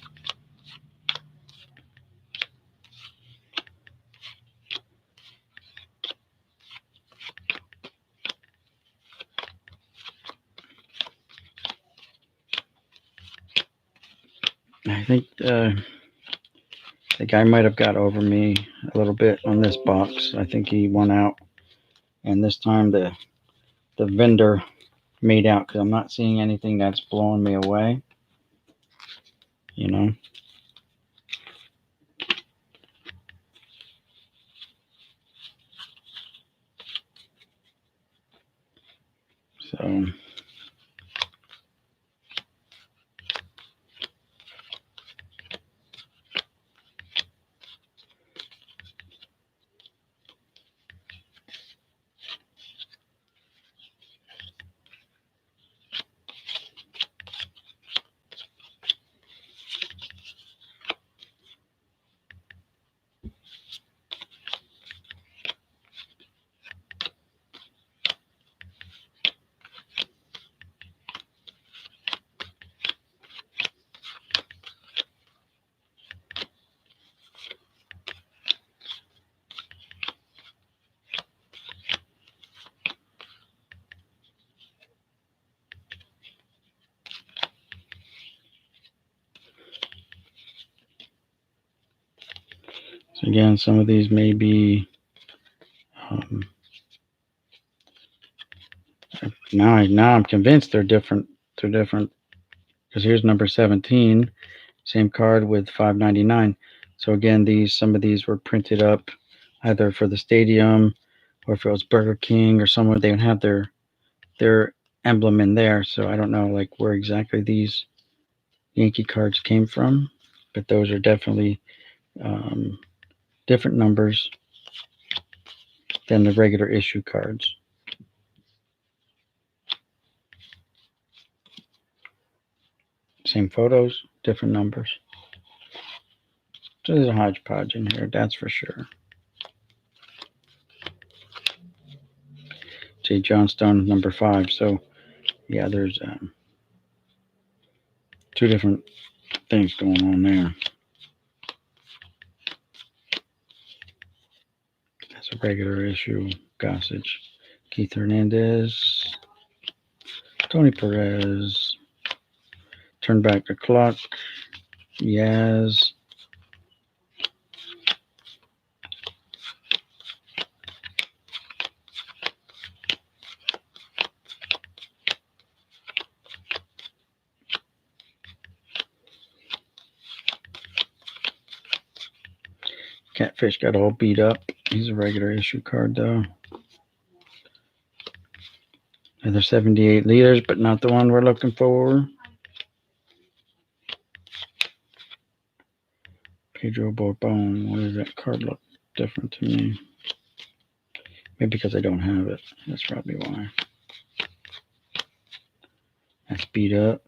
I think the guy might have got over me a little bit on this box. I think he won out. And this time the vendor made out because I'm not seeing anything that's blowing me away. You know? So... So again, some of these may be now I'm convinced they're different. They're different because here's number 17, same card with 5.99. So again, some of these were printed up either for the stadium or if it was Burger King or somewhere, they would have their emblem in there. So I don't know like where exactly these Yankee cards came from, but those are definitely different numbers than the regular issue cards. Same photos, different numbers. So there's a hodgepodge in here, that's for sure. J. Johnstone, number 5. So, yeah, there's two different things going on there. That's a regular issue Gossage. Keith Hernandez, Tony Perez, Turn Back the Clock, Yaz, Catfish got all beat up. He's a regular issue card though. Another 78 liters, but not the one we're looking for. Pedro Bourbon. Why does that card look different to me? Maybe because I don't have it. That's probably why. That's beat up.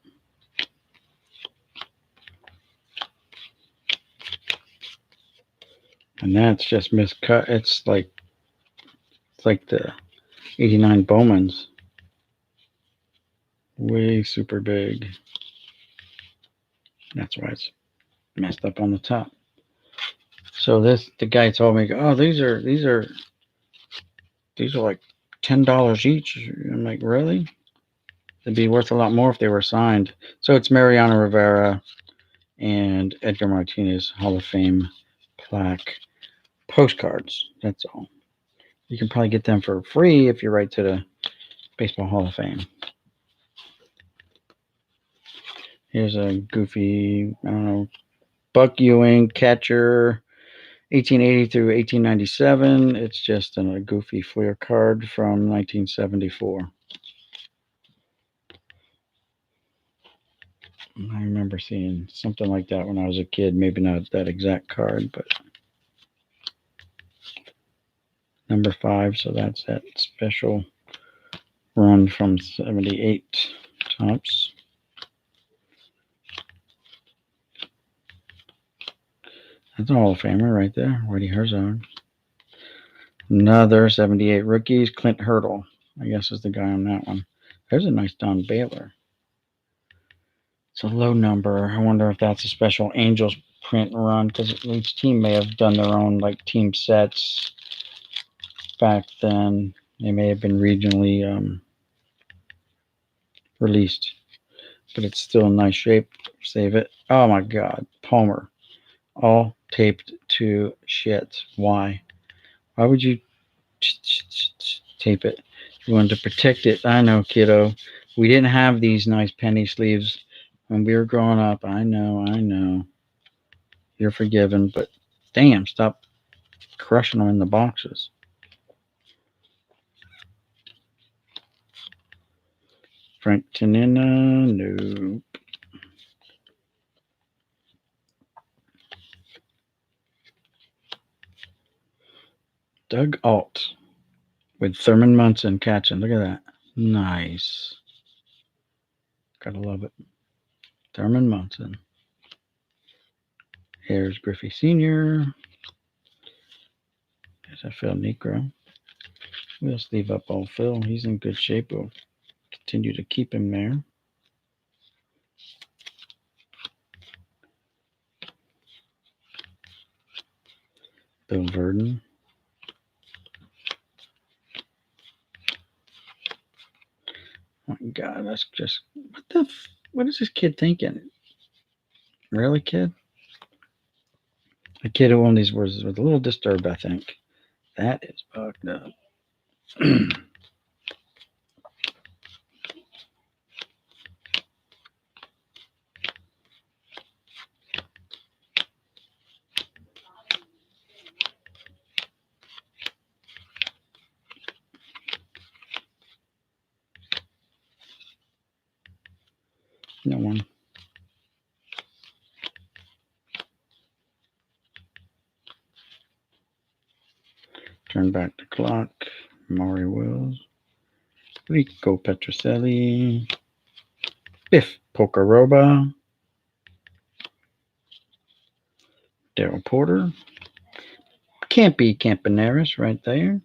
And that's just miscut. It's like the 89 Bowman's. Way super big. That's why it's messed up on the top. So the guy told me, oh, these are like $10 each. I'm like, really? They'd be worth a lot more if they were signed. So it's Mariano Rivera and Edgar Martinez Hall of Fame plaque postcards. That's all. You can probably get them for free if you write to the Baseball Hall of Fame. Here's a goofy, I don't know, Buck Ewing catcher, 1880 through 1897. It's just a goofy Fleer card from 1974. I remember seeing something like that when I was a kid. Maybe not that exact card, but number 5. So that's that special run from 78 Topps. That's a Hall of Famer right there, Woody Herzog. Another 78 rookies, Clint Hurdle, I guess is the guy on that one. There's a nice Don Baylor. It's a low number. I wonder if that's a special Angels print run, because each team may have done their own like team sets back then. They may have been regionally released, but it's still in nice shape. Save it. Oh my God, Palmer, all taped to shit. Why? Why would you tape it? You wanted to protect it. I know, kiddo. We didn't have these nice penny sleeves when we were growing up. I know. You're forgiven, but damn, stop crushing them in the boxes. Frank Tanina, no. Doug Alt with Thurman Munson catching. Look at that. Nice. Gotta love it. Thurman Munson. Here's Griffey Sr. There's a Phil Negro. We'll leave up old Phil. He's in good shape. We'll continue to keep him there. Bill Verdon. Oh my God, that's just what is this kid thinking? Really, kid? The kid who owned these words was a little disturbed, I think. That is fucked up. No one. Turn back the clock. Maury Wills. Rico Petrocelli. Biff Pocaroba. Daryl Porter. Campy Campaneris right there.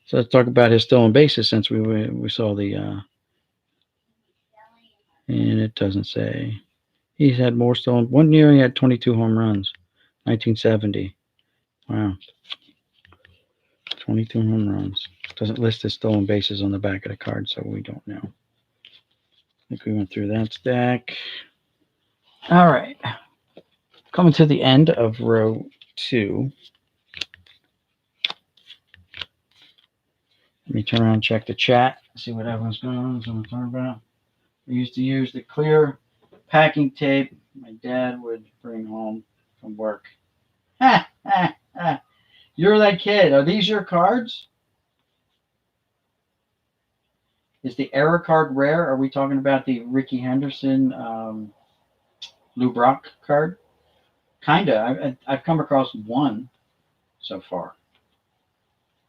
So let's talk about his stolen bases since we saw the and it doesn't say. He's had more stolen. One year he had 22 home runs. 1970. Wow. 22 home runs. Doesn't list his stolen bases on the back of the card, so we don't know. I think we went through that stack. All right. Coming to the end of row 2. Let me turn around and check the chat. See what everyone's going on. What I'm talking about. We used to use the clear packing tape my dad would bring home from work. You're that kid. Are these your cards? Is the error card rare? Are we talking about the Ricky Henderson, Lou Brock card? Kinda. I've come across one so far.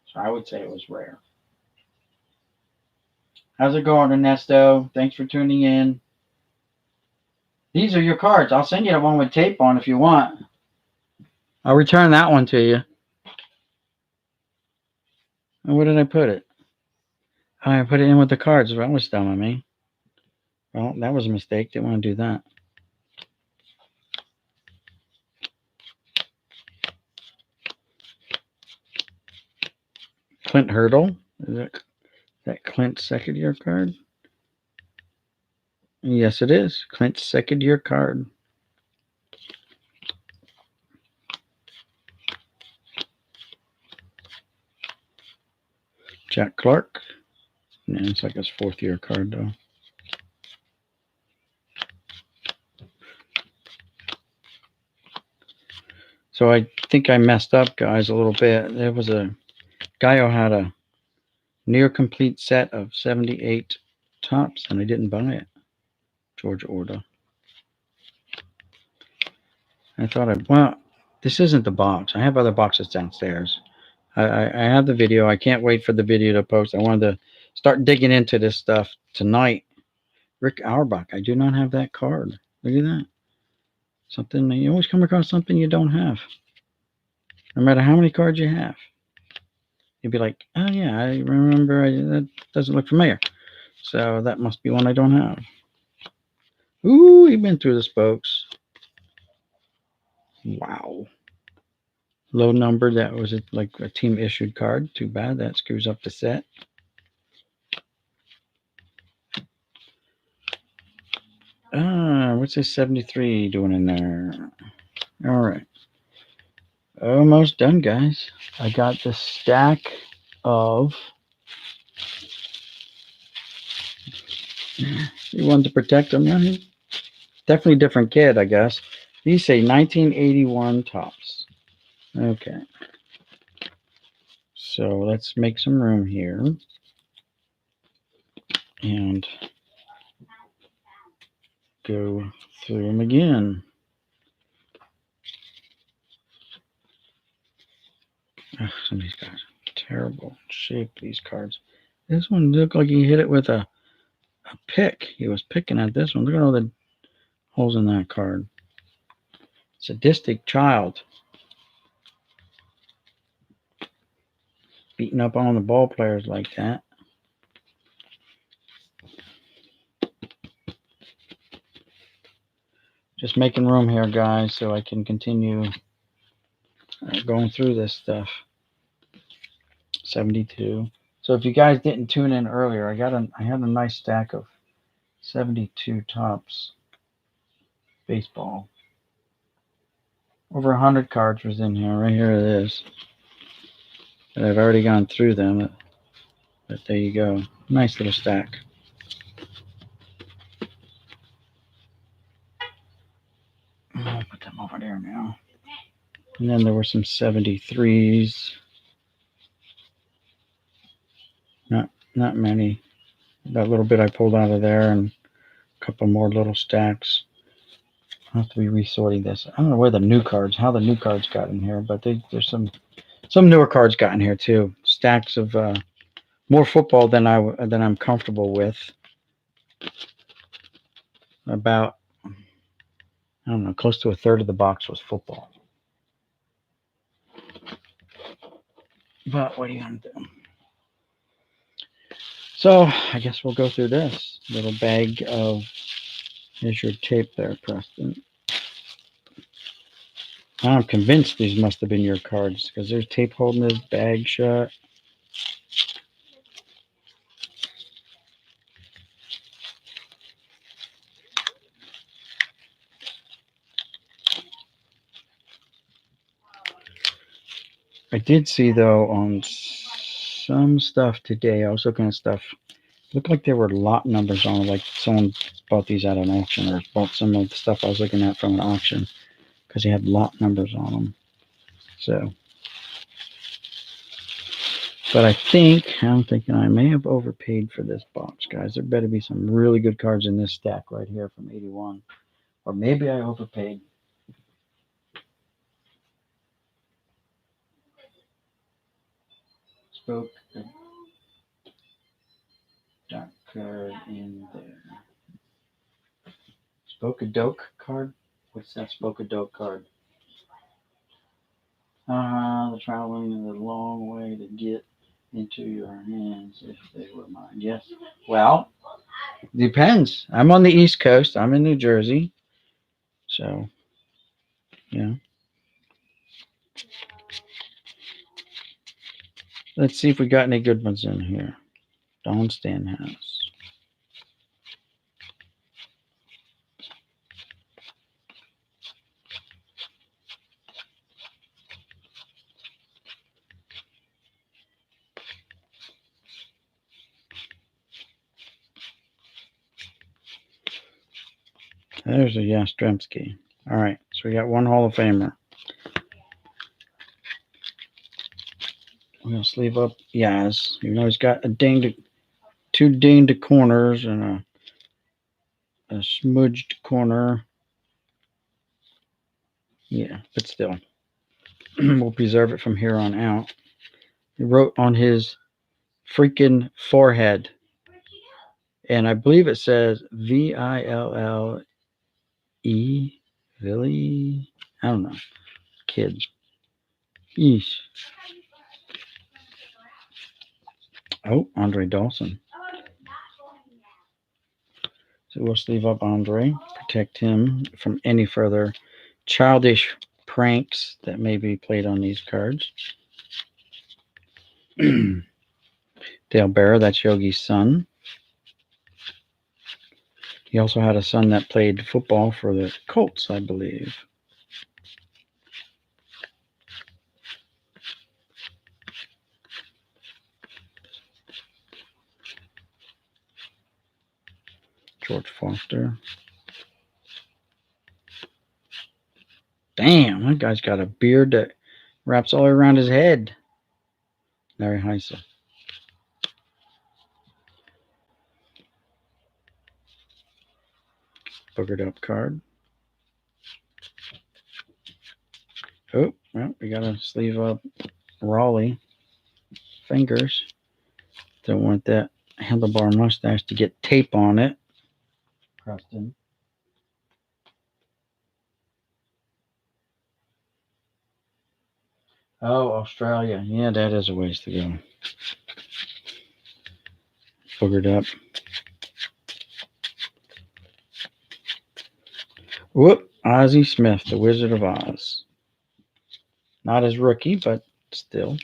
So I would say it was rare. How's it going, Ernesto? Thanks for tuning in. These are your cards. I'll send you the one with tape on if you want. I'll return that one to you. And where did I put it? Oh, I put it in with the cards. That was dumb of me. Well, that was a mistake. Didn't want to do that. Clint Hurdle. Is that Clint's second year card? Yes, it is. Clint's second year card. Jack Clark. Yeah, it's like his fourth year card, though. So I think I messed up, guys, a little bit. There was a guy who had a near complete set of 78 Topps, and I didn't buy it. George Orda. I thought well, this isn't the box. I have other boxes downstairs. I have the video. I can't wait for the video to post. I wanted to start digging into this stuff tonight. Rick Auerbach. I do not have that card. Look at that. Something, you always come across something you don't have. No matter how many cards you have. You'd be like, oh yeah, I remember. That doesn't look familiar. So that must be one I don't have. Ooh, you've been through the spokes. Wow. Low number. That was like a team issued card. Too bad. That screws up the set. What's this 73 doing in there? All right. Almost done, guys. I got the stack of. You wanted to protect them, yeah? Definitely different kid, I guess. These say 1981 tops. Okay. So let's make some room here. And go through them again. Some of these guys are terrible shape, these cards. This one looked like he hit it with a pick. He was picking at this one. Look at all the holes in that card. Sadistic child. Beating up on the ball players like that. Just making room here, guys, so I can continue going through this stuff. 72. So if you guys didn't tune in earlier, I had a nice stack of 72 tops baseball. Over 100 cards was in here. Right here it is. And I've already gone through them. But there you go. Nice little stack. I'll put them over there now. And then there were some 73s. Not many. That little bit I pulled out of there, and a couple more little stacks. I'll have to be resorting this. I don't know how the new cards got in here, but there's some newer cards got in here too. Stacks of more football than I'm comfortable with. About, I don't know, close to a third of the box was football. But what are you gonna do? So I guess we'll go through this little bag of. Here's your tape there, Preston. I'm convinced these must have been your cards because there's tape holding this bag shut. I did see, though, on some stuff today, I was looking at stuff, looked like there were lot numbers on it, like someone bought these at an auction or bought some of the stuff I was looking at from an auction because they had lot numbers on them. So, but I'm thinking I may have overpaid for this box, guys. There better be some really good cards in this stack right here from 81. Or maybe I overpaid. Spoke that card in there. Spoke-a-doke card? What's that Spoke-a-doke card? The traveling is a long way to get into your hands if they were mine. Yes. Well, depends. I'm on the East Coast. I'm in New Jersey. So, yeah. Let's see if we got any good ones in here. Don Stanhouse. There's a Yastrzemski. All right, so we got one Hall of Famer. We're gonna sleeve up Yaz. You know he's got two dinged corners and a smudged corner. Yeah, but still. We'll preserve it from here on out. He wrote on his freaking forehead. And I believe it says VILLE. Villy? I don't know. Kids. Yeesh. Oh, Andre Dawson. So we'll sleeve up Andre, protect him from any further childish pranks that may be played on these cards. Dale Bearer, that's Yogi's son. He also had a son that played football for the Colts, I believe. George Foster. Damn, that guy's got a beard that wraps all around his head. Larry Heisel. Boogered up card. Oh, well, we got to sleeve up Raleigh. Fingers. Don't want that handlebar mustache to get tape on it. Preston. Oh, Australia. Yeah, that is a ways to go. Boogered up. Whoop. Ozzie Smith, the Wizard of Oz. Not his rookie, but still.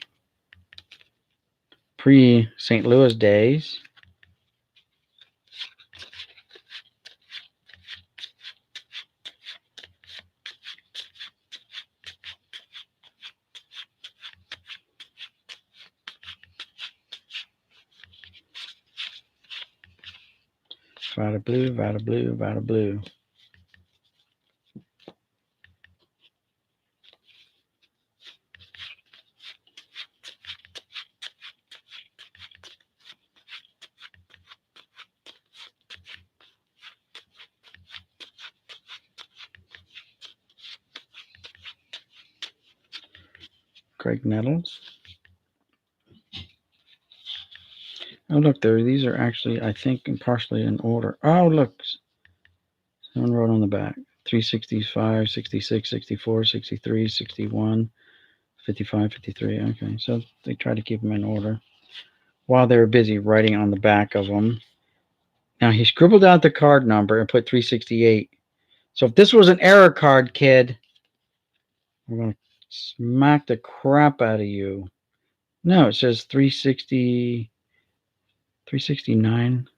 Pre-St. Louis days. Vada blue, Vada blue, Vada blue. Craig Nettles. Oh, look, these are actually, I think, partially in order. Oh, look. Someone wrote on the back. 365, 66, 64, 63, 61, 55, 53. Okay, so they try to keep them in order while they were busy writing on the back of them. Now, he scribbled out the card number and put 368. So if this was an error card, kid, I'm going to smack the crap out of you. No, it says 360, 369.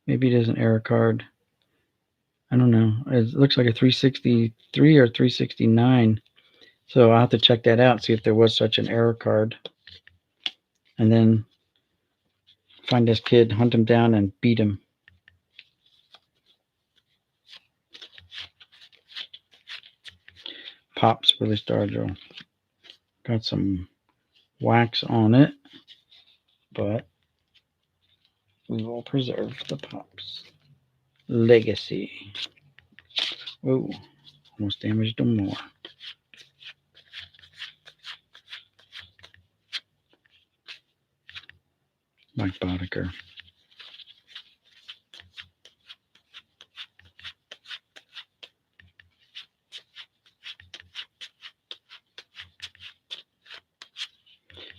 Maybe it is an error card. I don't know. It looks like a 363 or 369. So I'll have to check that out and see if there was such an error card. And then find this kid, hunt him down, and beat him. Pops Willie Stargell. Got some wax on it, but we will preserve the Pops. Legacy. Oh, almost damaged them more. Mike Boddicker.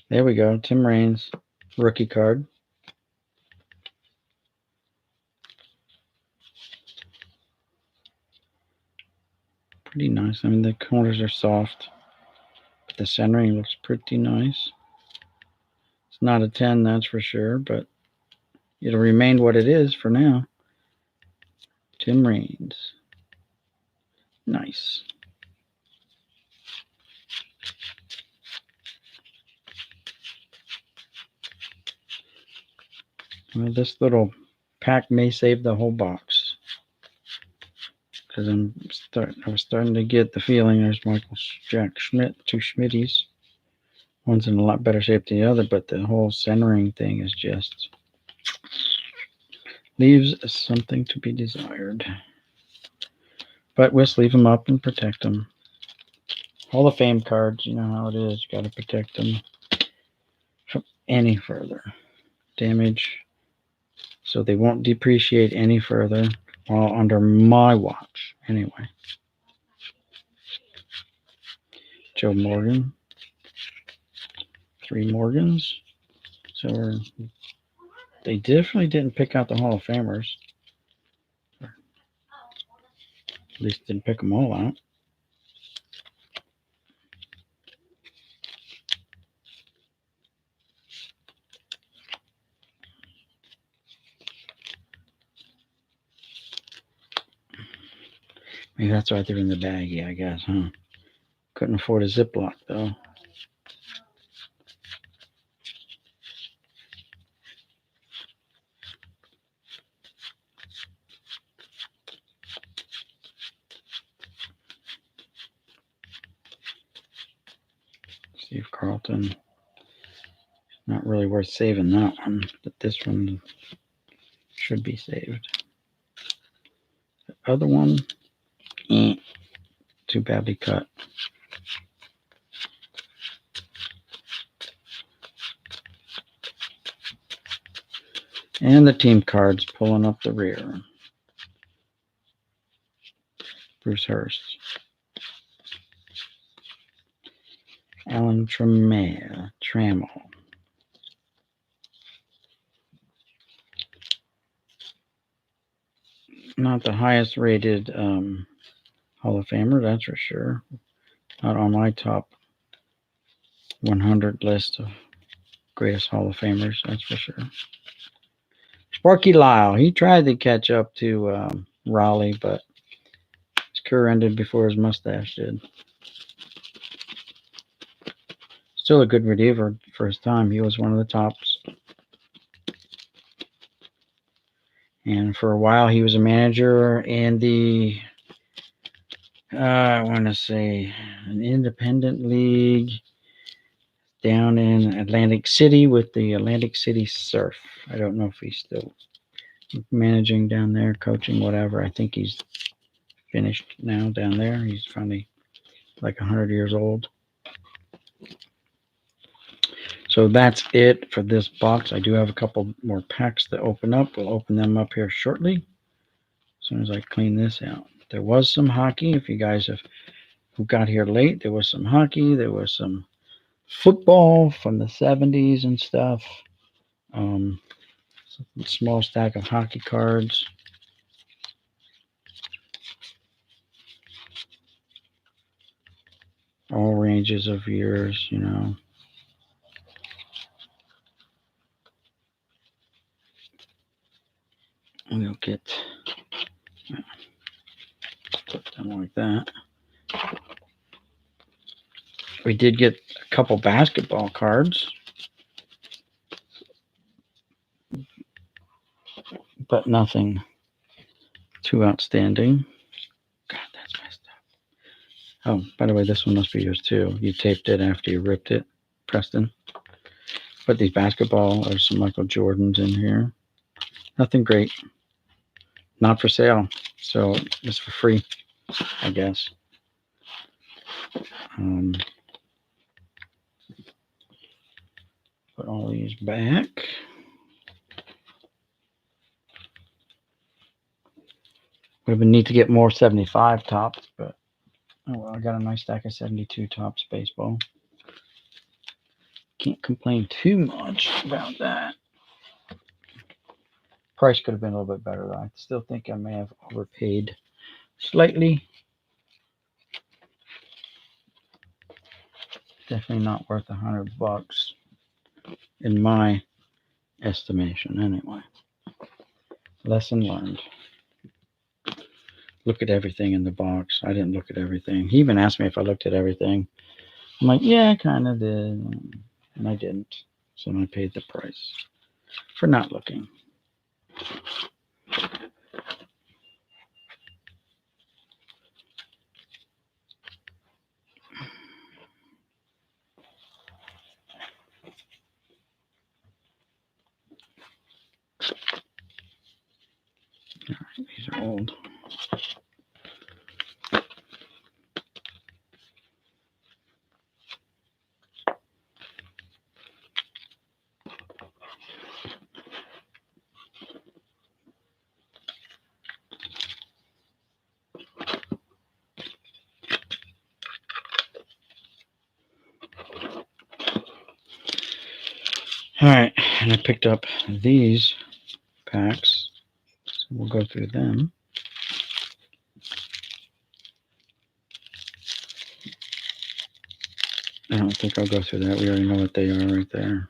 There we go. Tim Raines, rookie card. Pretty nice. I mean, the corners are soft, but the centering looks pretty nice. It's not a 10, that's for sure, but it'll remain what it is for now. Tim Raines. Nice. Well, this little pack may save the whole box. Because I was starting to get the feeling there's Michael Jack Schmidt, two Schmitties. One's in a lot better shape than the other, but the whole centering thing is just Leaves something to be desired. But we'll sleeve them up and protect them. Hall of Fame cards, you know how it is. You got to protect them from any further damage, so they won't depreciate any further while under my watch. Anyway, Joe Morgan, 3 Morgans. So they definitely didn't pick out the Hall of Famers. Or at least didn't pick them all out. Maybe that's why they're in the baggie, I guess, huh? Couldn't afford a Ziploc, though. Steve Carlton. Not really worth saving that one, but this one should be saved. The other one, too badly cut. And the team cards pulling up the rear. Bruce Hurst. Alan Trammell. Not the highest rated Hall of Famer, that's for sure. Not on my top 100 list of greatest Hall of Famers, that's for sure. Sparky Lyle, he tried to catch up to Raleigh, but his career ended before his mustache did. Still a good reliever for his time. He was one of the tops. And for a while, he was a manager in the, I want to say, an independent league down in Atlantic City with the Atlantic City Surf. I don't know if he's still managing down there, coaching, whatever. I think he's finished now down there. He's finally like 100 years old. So that's it for this box. I do have a couple more packs to open up. We'll open them up here shortly as soon as I clean this out. There was some hockey. If you guys who got here late, there was some hockey. There was some football from the 70s and stuff. A small stack of hockey cards. All ranges of years, you know. And we'll get, put them like that. We did get a couple basketball cards, but nothing too outstanding. God, that's messed up. Oh, by the way, this one must be yours too. You taped it after you ripped it, Preston. But these basketball, there's some Michael Jordans in here. Nothing great. Not for sale. So it's for free, I guess. Put all these back. Would have been neat to get more 75 tops, but oh well, I got a nice stack of 72 tops baseball. Can't complain too much about that. Price could have been a little bit better, though. I still think I may have overpaid slightly. Definitely not worth $100 in my estimation, anyway. Lesson learned. Look at everything in the box. I didn't look at everything. He even asked me if I looked at everything. I'm like, yeah, I kind of did. And I didn't. So I paid the price for not looking. old. All right, and I picked up these packs, so we'll go through them. I don't think I'll go through that. We already know what they are right there.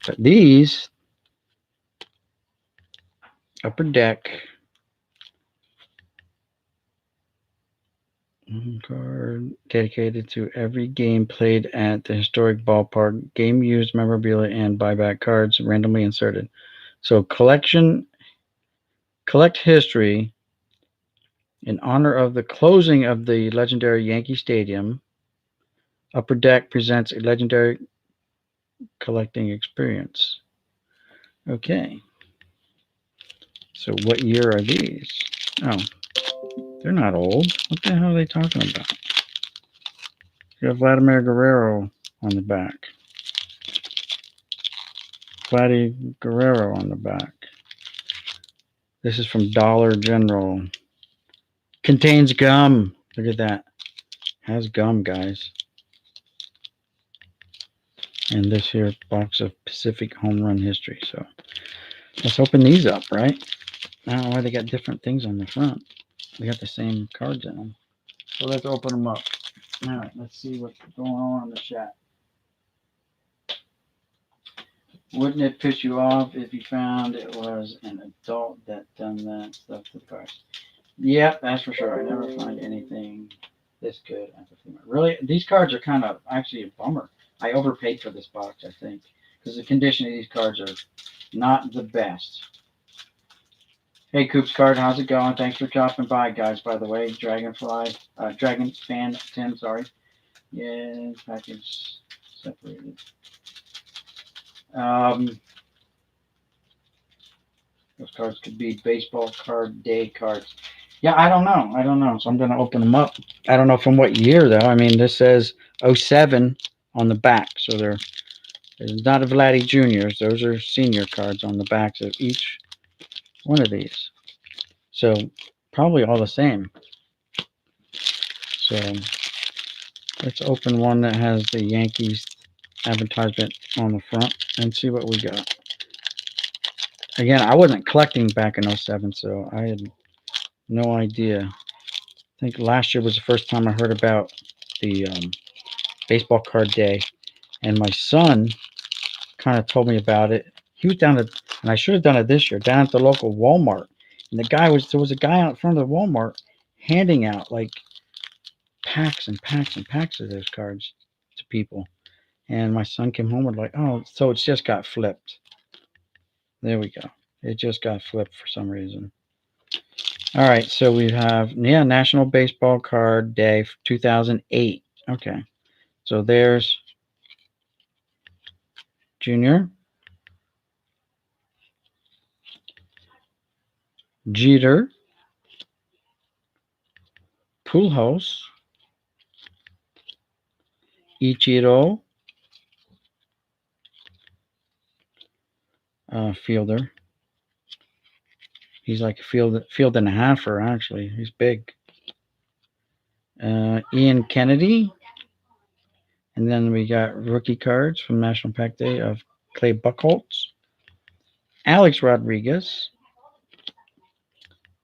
But these, Upper Deck, card dedicated to every game played at the historic ballpark, game used memorabilia and buyback cards randomly inserted. So collect history in honor of the closing of the legendary Yankee Stadium. Upper Deck presents a legendary collecting experience. Okay. So what year are these? Oh, they're not old. What the hell are they talking about? You have Vladimir Guerrero on the back. Vladdy Guerrero on the back. This is from Dollar General. Contains gum. Look at that. Has gum, guys. And this here box of Pacific Home Run History. So let's open these up, right? I don't know why they got different things on the front. They got the same cards in them. So let's open them up. All right, let's see what's going on in the chat. Wouldn't it piss you off if you found it was an adult that done that stuff to the cards? Yeah, that's for sure. I never find anything this good at the flea market. Really, these cards are kind of actually a bummer. I overpaid for this box, I think, because the condition of these cards are not the best. Hey, Coops Card, how's it going? Thanks for dropping by, guys. By the way, Dragon Fan Tim, sorry. Yeah, package separated. Those cards could be baseball card day cards. Yeah, I don't know. So I'm going to open them up. I don't know from what year, though. I mean, this says 07 on the back. So there's not a Vladdy Juniors. Those are senior cards on the backs of each one of these. So probably all the same. So let's open one that has the Yankees advertisement on the front and see what we got. Again, I wasn't collecting back in 07, so I had no idea. I think last year was the first time I heard about the baseball card day, and my son kind of told me about it. He was down at, and I should have done it this year, down at the local Walmart, and there was a guy out front of the Walmart handing out like packs and packs and packs of those cards to people. And my son came home and like, oh, so it's just got flipped. There we go. It just got flipped for some reason. All right, so we have, National Baseball Card Day 2008. Okay, so there's Junior, Jeter, Pujols, Ichiro, fielder. He's like a field and a halfer, actually. He's big. Ian Kennedy. And then we got rookie cards from National Pack Day of Clay Buchholz, Alex Rodriguez.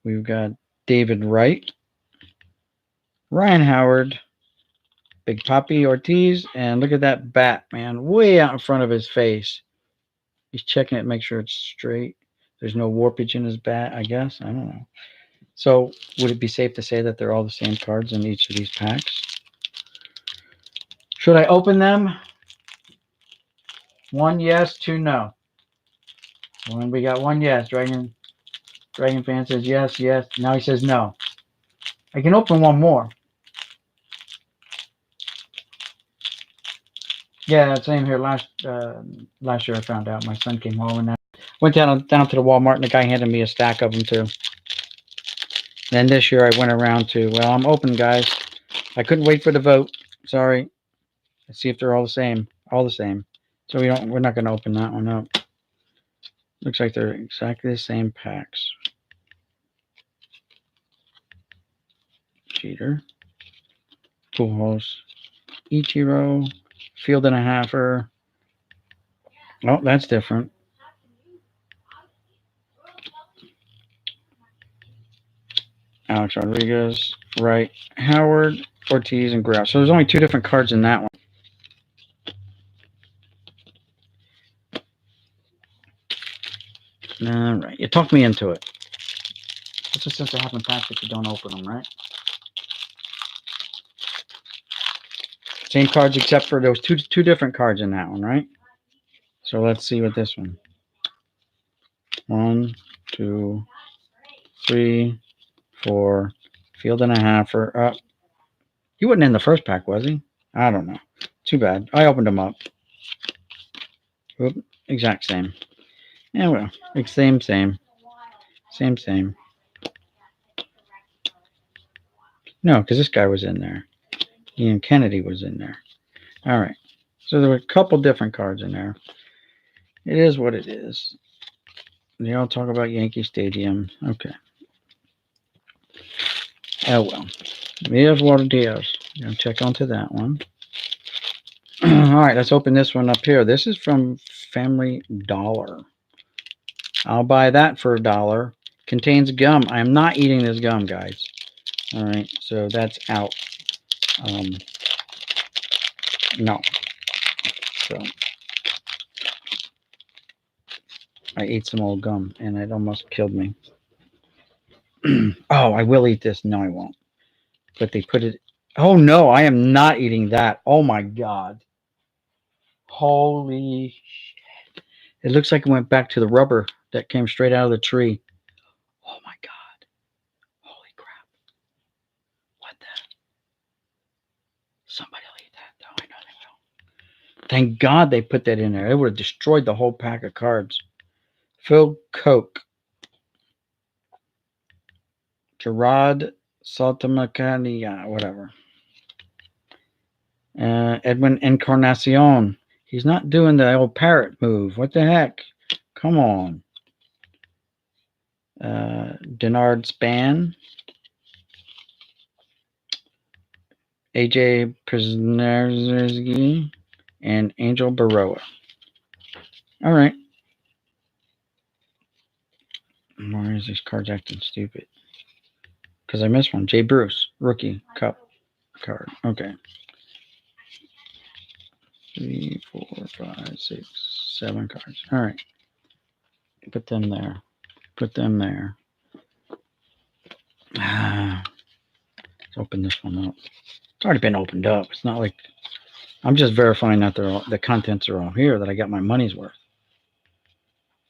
We've got David Wright, Ryan Howard, Big Papi Ortiz, and look at that bat, man, way out in front of his face. He's checking it, make sure it's straight. There's no warpage in his bat, I guess. I don't know. So would it be safe to say that they're all the same cards in each of these packs? Should I open them? 1 yes, 2 no. When we got 1 yes, Dragon Fan says yes, yes. Now he says no. I can open one more. Yeah, same here. Last year I found out. My son came home and I went down to the Walmart and the guy handed me a stack of them too. And this year I went around to, well, I'm open, guys. I couldn't wait for the vote. Sorry. Let's see if they're all the same. All the same. So we're not going to open that one up. Looks like they're exactly the same packs. Cheater. Pujols. Ichiro. Field and a halfer. Oh, that's different. Alex Rodriguez. Wright. Howard. Ortiz and Grouse. So there's only 2 different cards in that one. All right. You talked me into it. It's just since they happen packs if you don't open them, right? Same cards except for those two different cards in that one, right? So let's see what this one. 1, 2, 3, 4. Field and a halfer. Up. He wasn't in the first pack, was he? I don't know. Too bad. I opened them up. Oop, exact same. Yeah, well, same. No, because this guy was in there. Ian Kennedy was in there. All right. So there were a couple different cards in there. It is what it is. They all talk about Yankee Stadium. Okay. Oh, well. It is what it is. Gonna check onto that one. All right, let's open this one up here. This is from Family Dollar. I'll buy that for $1. Contains gum. I am not eating this gum, guys. All right, so that's out. No. So I ate some old gum, and it almost killed me. Oh, I will eat this. No, I won't. But they put it... Oh, no, I am not eating that. Oh, my God. Holy shit. It looks like it went back to the rubber that came straight out of the tree. Oh, my God. Holy crap. What the... Somebody will eat that. Oh, I know they will. Thank God they put that in there. It would have destroyed the whole pack of cards. Phil Koch. Gerard Saltamacania, whatever. Edwin Encarnacion. He's not doing the old parrot move. What the heck? Come on. Denard Span. AJ Prisnersky. And Angel Baroa. All right. Why is this card acting stupid? Because I missed one. Jay Bruce. Rookie. Cup card. Okay. 3, 4, 5, 6, 7 cards. All right. Put them there. Put them there. Let's open this one up. It's already been opened up. It's not like I'm just verifying that the contents are all here, that I got my money's worth.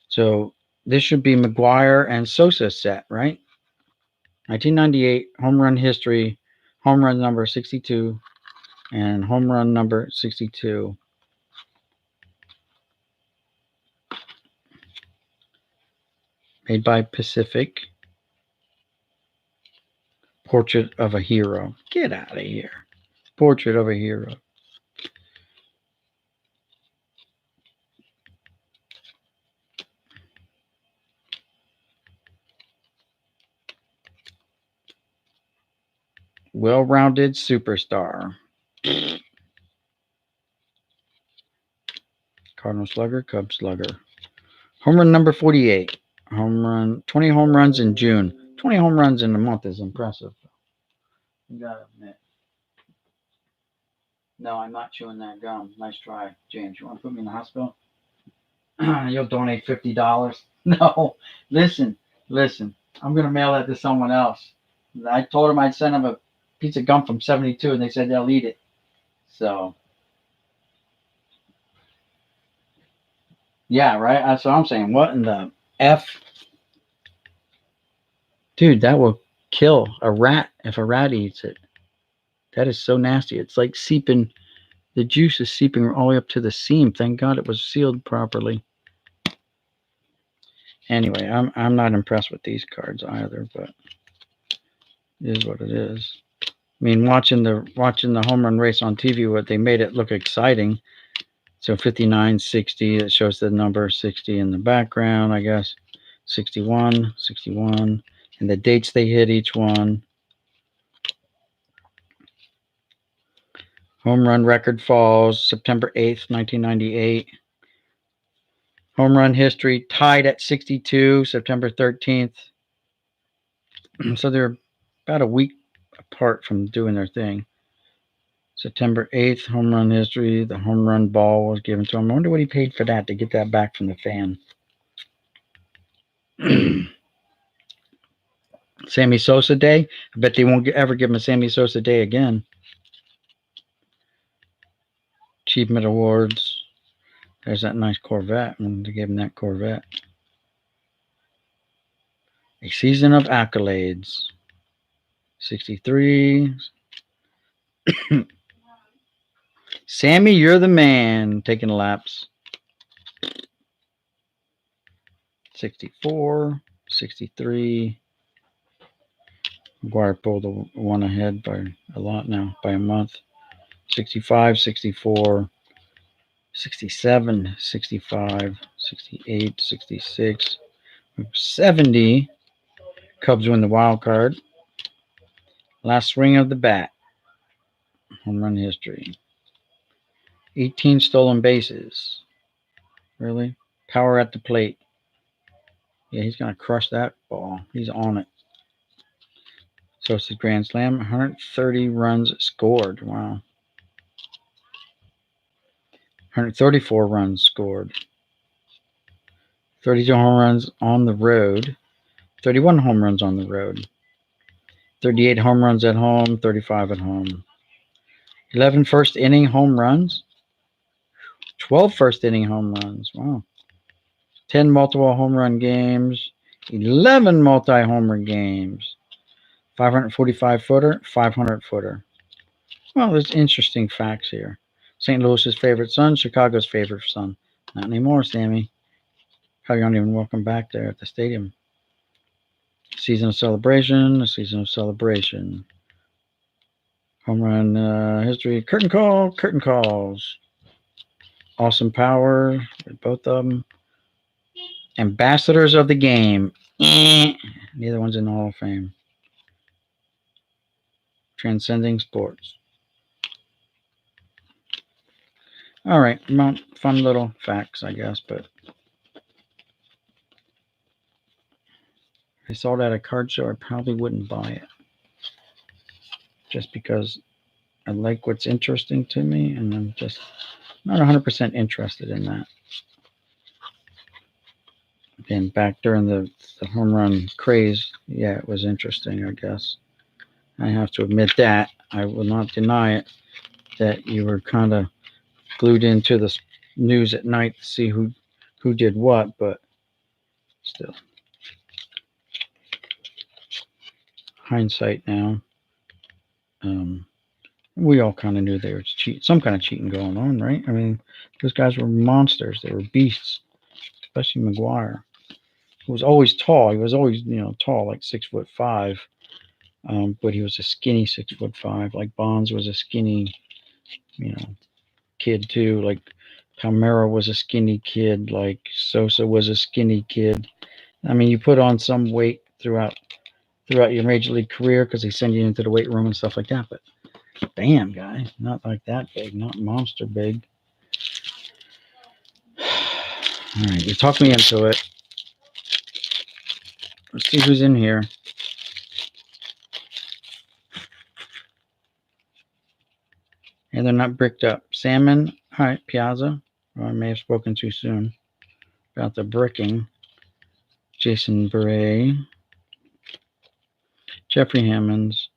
So this should be McGuire and Sosa set, right? 1998 home run history, home run number 62, and home run number 62. Made by Pacific. Portrait of a Hero. Get out of here. Portrait of a Hero. Well-rounded superstar. Cardinal slugger, Cub slugger. Home run number 48. 20 home runs in June. 20 home runs in a month is impressive. You gotta admit. No, I'm not chewing that gum. Nice try, James. You want to put me in the hospital? You'll donate $50. No, listen. I'm gonna mail that to someone else. I told them I'd send them a piece of gum from 72, and they said they'll eat it. So, yeah, right. That's what I'm saying. What in the F? Dude, that will kill a rat if a rat eats it. That is so nasty. It's like seeping. The juice is seeping all the way up to the seam. Thank God it was sealed properly. Anyway, I'm not impressed with these cards either, but is what it is. I mean, watching the home run race on TV, what they made it look exciting. So 59, 60, it shows the number 60 in the background, I guess. 61, 61, and the dates they hit each one. Home run record falls September 8th, 1998. Home run history tied at 62, September 13th. So they're about a week apart from doing their thing. September 8th, home run history. The home run ball was given to him. I wonder what he paid for that to get that back from the fan. Sammy Sosa Day. I bet they won't ever give him a Sammy Sosa Day again. Achievement Awards. There's that nice Corvette. And they gave him that Corvette. A Season of Accolades. 63. Sammy, you're the man. Taking laps. 64. 63. McGuire pulled the one ahead by a lot now, by a month. 65, 64, 67, 65, 68, 66, 70. Cubs win the wild card. Last swing of the bat. Home run history. 18 stolen bases. Really? Power at the plate. Yeah, he's going to crush that ball. He's on it. So it's a grand slam. 130 runs scored. Wow. 134 runs scored. 32 home runs on the road. 31 home runs on the road. 38 home runs at home. 35 at home. 11 first inning home runs. 12 first inning home runs. Wow. 10 multiple home run games. 11 multi home run games. 545 footer. 500 footer. Well, there's interesting facts here. St. Louis's favorite son. Chicago's favorite son. Not anymore, Sammy. Probably aren't even welcome back there at the stadium. Season of celebration. A season of celebration. Home run history. Curtain call. Curtain calls. Awesome power. Both of them. Ambassadors of the game. Neither one's in the Hall of Fame. Transcending sports. All right. Well, fun little facts, I guess. But if I saw that at a card show, I probably wouldn't buy it. Just because I like what's interesting to me, and I'm just not 100% interested in that. Again, back during the home run craze, yeah, it was interesting, I guess. I have to admit that. I will not deny it, that you were kind of glued into the news at night to see who did what, but still. Hindsight now. We all kind of knew there was some kind of cheating going on, right? I mean, those guys were monsters. They were beasts, especially McGuire, who was always tall. He was always, tall, like 6'5". But he was a skinny 6'5". Like Bonds was a skinny, kid too. Like Palmeiro was a skinny kid. Like Sosa was a skinny kid. I mean, you put on some weight throughout your major league career because they send you into the weight room and stuff like that. But damn, guy, not like that big, not monster big. All right, you talked me into it. Let's see who's in here. And they're not bricked up. Salmon, all right, Piazza. Well, I may have spoken too soon about the bricking. Jason Bray, Jeffrey Hammonds,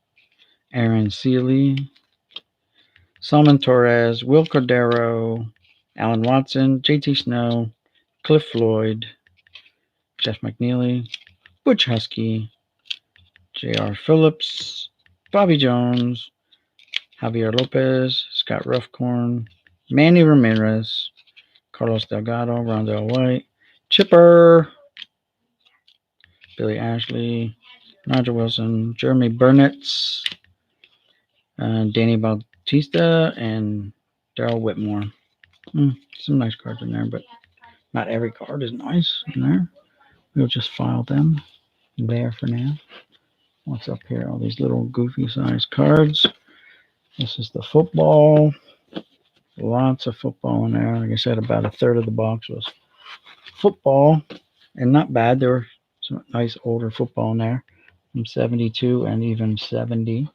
Aaron Seeley, Salman Torres, Will Cordero, Alan Watson, JT Snow, Cliff Floyd, Jeff McNeely, Butch Husky, J.R. Phillips, Bobby Jones, Javier Lopez, Scott Ruffcorn, Manny Ramirez, Carlos Delgado, Rondell White, Chipper, Billy Ashley, Roger Wilson, Jeremy Burnitz, Danny Bautista, and Daryl Whitmore. Some nice cards in there, but not every card is nice in there. We'll just file them there for now. What's up here? All these little goofy sized cards. This is the football. Lots of football in there. Like I said, about a third of the box was football, and not bad. There were some nice older football in there from 72 and even 70.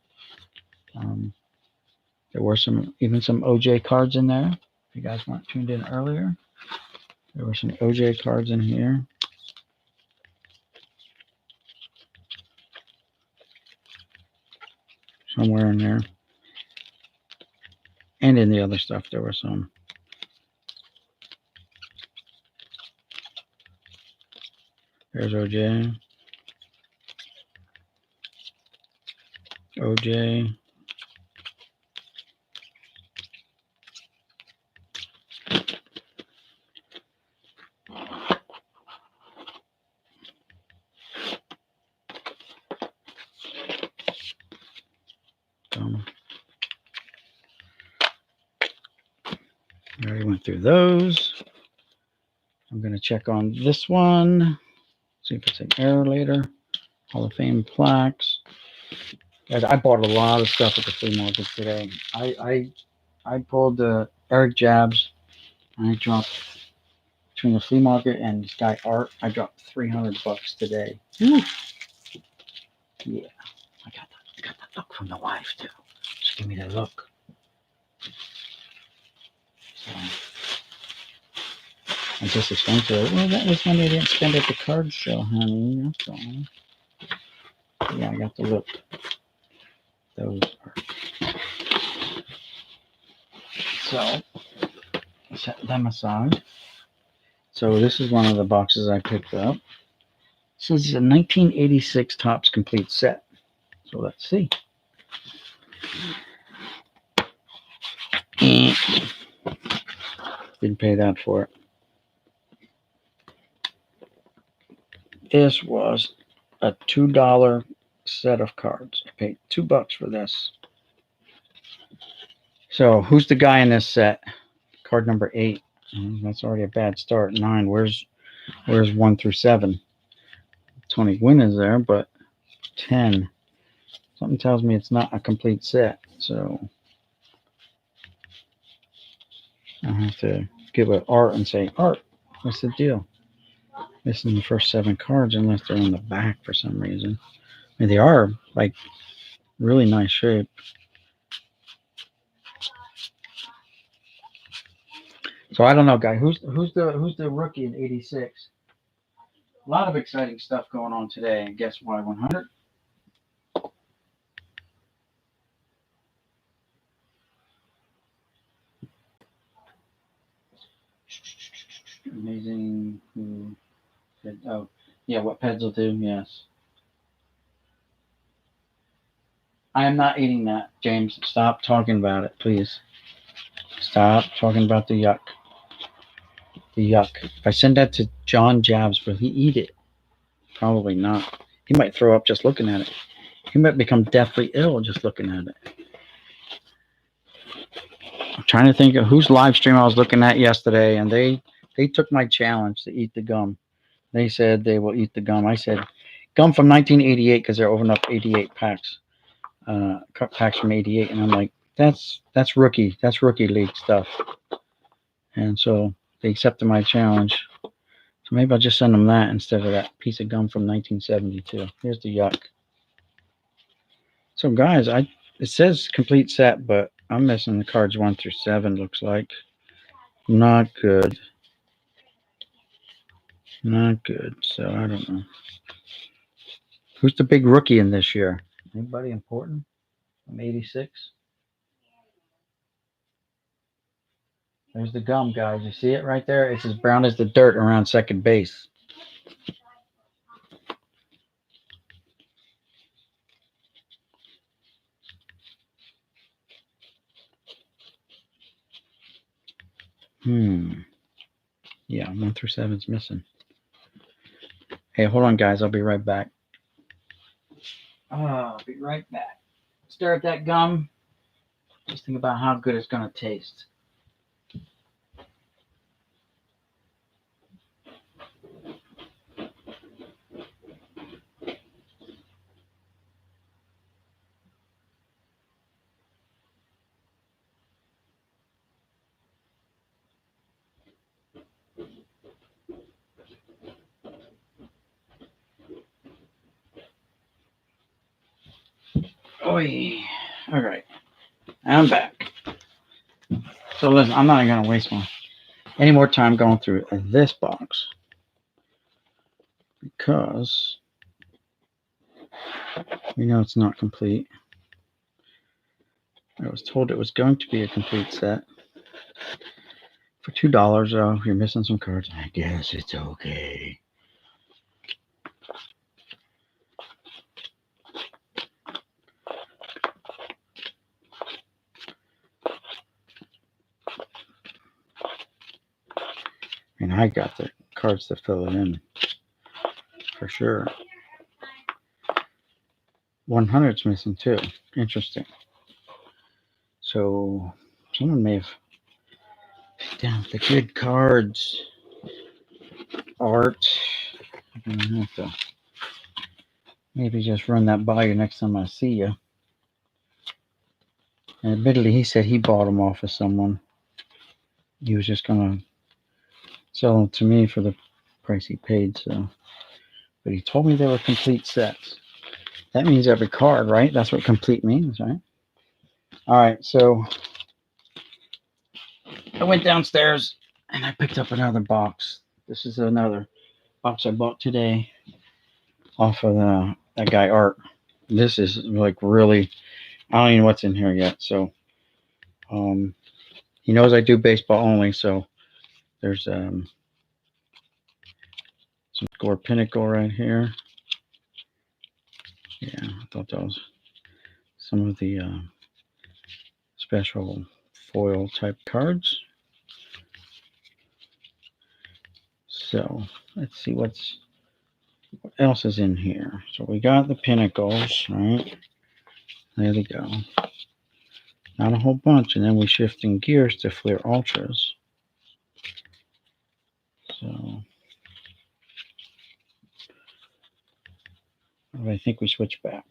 There were even some OJ cards in there. If you guys weren't tuned in earlier, there were some OJ cards in here. Somewhere in there. And in the other stuff, there were some. There's OJ. OJ. I already went through those. I'm going to check on this one. See if it's an error later. Hall of Fame plaques. Guys, I bought a lot of stuff at the flea market today. I pulled the Eric Jabs, and I dropped between the flea market and this guy Art. I dropped $300 today. Woo. Yeah, I got that look from the wife too. Just give me that look. So, I just explained to her, well, that was when they didn't spend at the card show, honey. That's all. Yeah, I got the look. Those are. So, set them aside. So, this is one of the boxes I picked up. This is a 1986 Topps Complete set. So, let's see. Didn't pay that for it. This was a $2 set of cards. I paid $2 for this. So who's the guy in this set? Card number 8. That's already a bad start. 9. Where's 1 through 7? Tony Gwynn is there, but 10. Something tells me it's not a complete set. So I have to give it Art and say, Art, what's the deal? Missing the first 7 cards unless they're in the back for some reason. I mean, they are like really nice shape. So I don't know, guy. Who's the rookie in '86? A lot of exciting stuff going on today. And guess why? 100. Amazing. Oh, yeah. What Peds will do? Yes. I am not eating that, James. Stop talking about it, please. Stop talking about the yuck. The yuck. If I send that to John Jabs, will he eat it? Probably not. He might throw up just looking at it. He might become deathly ill just looking at it. I'm trying to think of whose live stream I was looking at yesterday, and they took my challenge to eat the gum. They said they will eat the gum. I said gum from 1988 because they're opening up 88 packs, packs from 88, and I'm like, that's rookie. That's rookie league stuff. And so they accepted my challenge. So maybe I'll just send them that instead of that piece of gum from 1972. Here's the yuck. So guys, it says complete set, but I'm missing the cards 1 through 7. Looks like not good. Not good. So I don't know. Who's the big rookie in this year? Anybody important from '86? There's the gum, guys. You see it right there? It's as brown as the dirt around second base. Yeah, 1 through 7's missing. Hey, hold on, guys. I'll be right back. I'll be right back. Stir up that gum. Just think about how good it's going to taste. Oi. All right. I'm back. So listen, I'm not even going to waste any more time going through this box because we know it's not complete. I was told it was going to be a complete set for $2. Oh, you're missing some cards. I guess it's okay. I mean, I got the cards to fill it in for sure. 100's missing too. Interesting. So someone may have picked down the good cards. Art. I'm gonna have to maybe just run that by you next time I see you. And admittedly, he said he bought them off of someone. He was just gonna sell them to me for the price he paid. So, but he told me they were complete sets. That means every card, right? That's what complete means, right? All right, so I went downstairs and I picked up another box. This is another box I bought today off of that guy Art. This is like really, I don't even know what's in here yet. So he knows I do baseball only. So there's some Score Pinnacle right here. Yeah, I thought that was some of the special foil type cards. So let's see what else is in here. So we got the Pinnacles, right? There they go. Not a whole bunch, and then we shifting gears to Flea Ultras. So I think we switch back.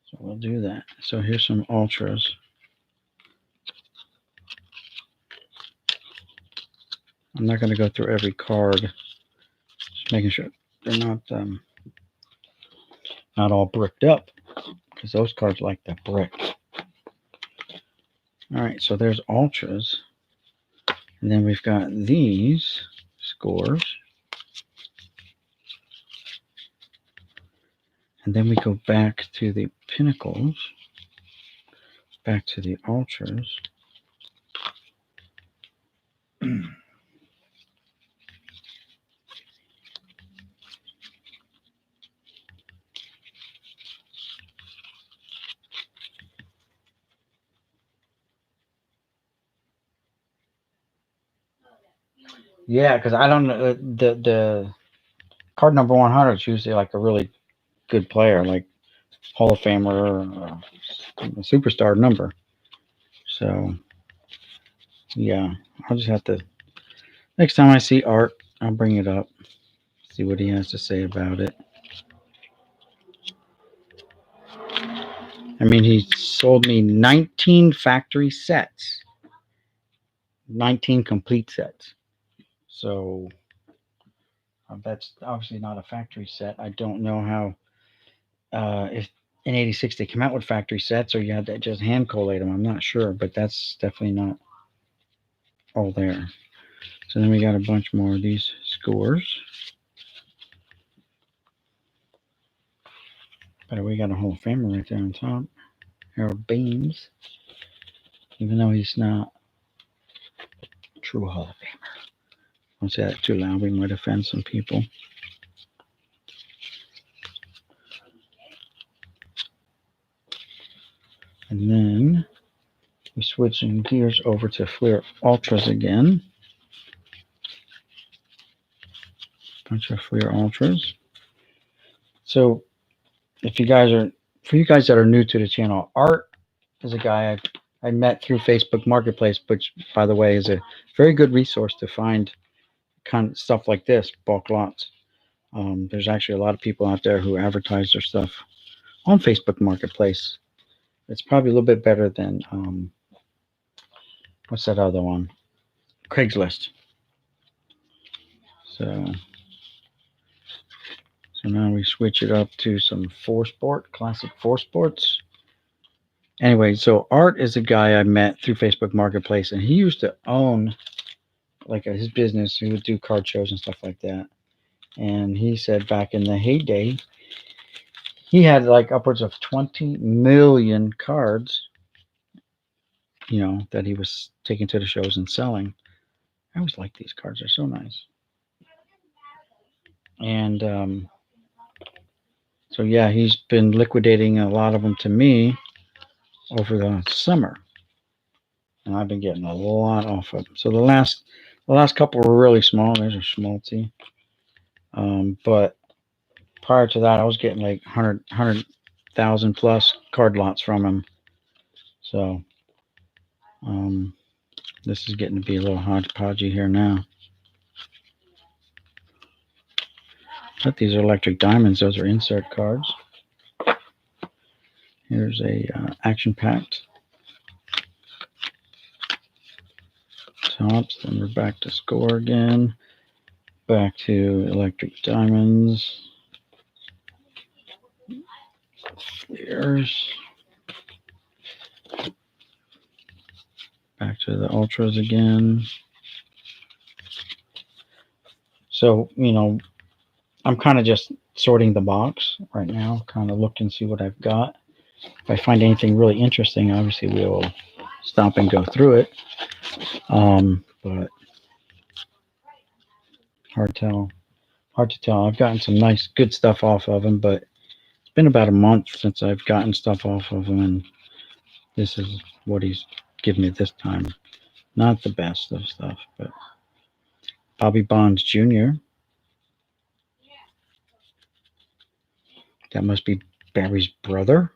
So we'll do that. So here's some Ultras. I'm not going to go through every card. Just making sure they're not all bricked up, because those cards like that brick. All right, so there's Ultras. And then we've got these scores. And then we go back to the Pinnacles, back to the Ultras. Yeah, because I don't know the card number 100 is usually like a really good player, like Hall of Famer or a superstar number. So yeah, I'll just have to next time I see Art, I'll bring it up, see what he has to say about it. I mean, he sold me 19 factory sets, 19 complete sets. So that's obviously not a factory set. I don't know how if in '86 they came out with factory sets or you had to just hand collate them. I'm not sure, but that's definitely not all there. So then we got a bunch more of these scores. But we got a Hall of Famer right there on top. Harold Baines, even though he's not a true Hall of Famer. Don't say that too loud. We might offend some people. And then we switching gears over to Flea Ultras again. Bunch of Flea Ultras. So if you guys are, for you guys that are new to the channel, Art is a guy I met through Facebook Marketplace, which, by the way, is a very good resource to find kind of stuff like this, bulk lots. There's actually a lot of people out there who advertise their stuff on Facebook Marketplace. It's probably a little bit better than what's that other one? Craigslist. So now we switch it up to some 4Sport, classic 4Sports. Anyway, so Art is a guy I met through Facebook Marketplace, and he used to own like his business. He would do card shows and stuff like that. And he said back in the heyday, he had like upwards of 20 million cards, that he was taking to the shows and selling. I always like these cards; they're so nice. And so yeah, he's been liquidating a lot of them to me over the summer, and I've been getting a lot off of them. So the last couple were really small. There's a schmaltzy. But prior to that, I was getting like 100,000 plus card lots from him. So this is getting to be a little hodgepodgey here now. But these are electric diamonds. Those are insert cards. Here's a action-packed tops. Then we're back to score again. Back to electric diamonds. Fleers. Back to the ultras again. So, I'm kind of just sorting the box right now, kind of look and see what I've got. If I find anything really interesting, obviously we will stop and go through it. But hard to tell. I've gotten some nice, good stuff off of him, but it's been about a month since I've gotten stuff off of him, and this is what he's given me this time. Not the best of stuff, but Bobby Bonds Jr. That must be Barry's brother.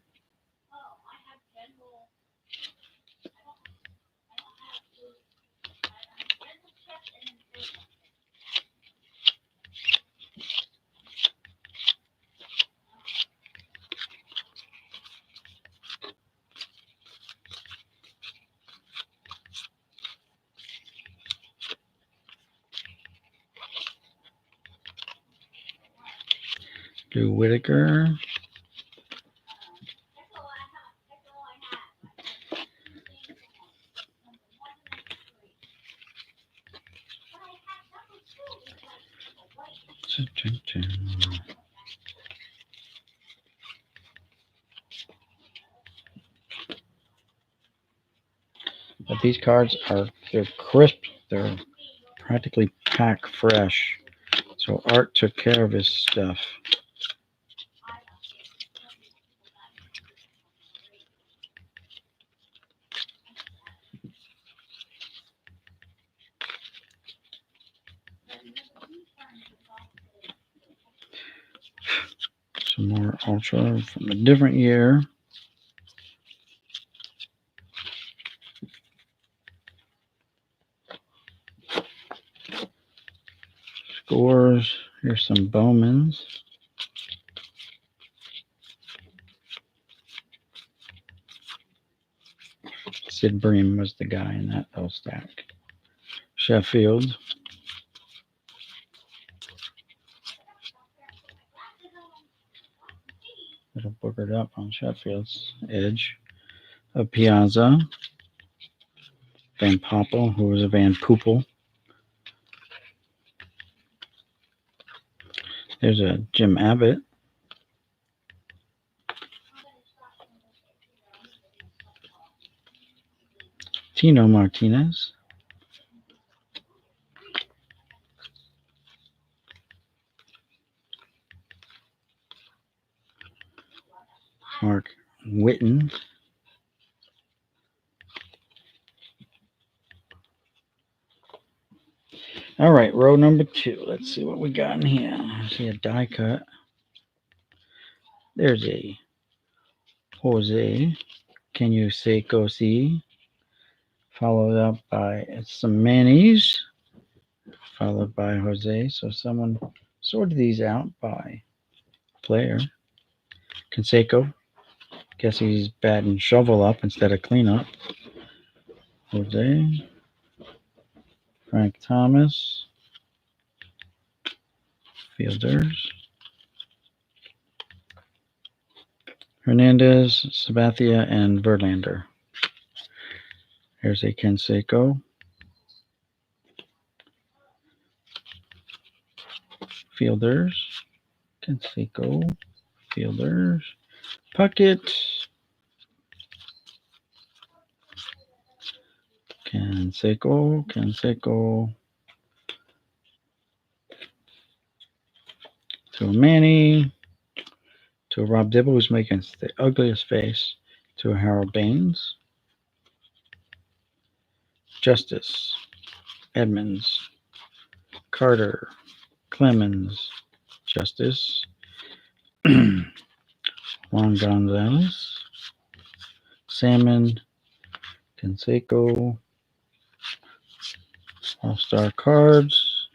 Drew Whitaker. But these cards they're crisp. They're practically pack fresh. So Art took care of his stuff. Some more Ultra from a different year. Scores. Here's some Bowmans. Sid Bream was the guy in that L stack. Sheffield. Little boogered up on Sheffield's edge. A Piazza. Van Poppel, who was a Van Poopel. There's a Jim Abbott. Tino Martinez. Mark Witten. All right, row number 2. Let's see what we got in here. I see a die cut. There's a Jose. Can you say go see? Followed up by some Manny's, followed by Jose. So someone sorted these out by player. Canseco. Guess he's batting shovel up instead of cleanup. Jose. Frank Thomas. Fielders. Hernandez, Sabathia, and Verlander. Here's a Canseco. Fielders. Canseco. Fielders. Puckett. Canseco. To a Manny. To a Rob Dibble, who's making the ugliest face. To a Harold Baines. Justice. Edmonds. Carter. Clemens. Justice. Juan Gonzalez. Salmon. Canseco. All-Star Cards.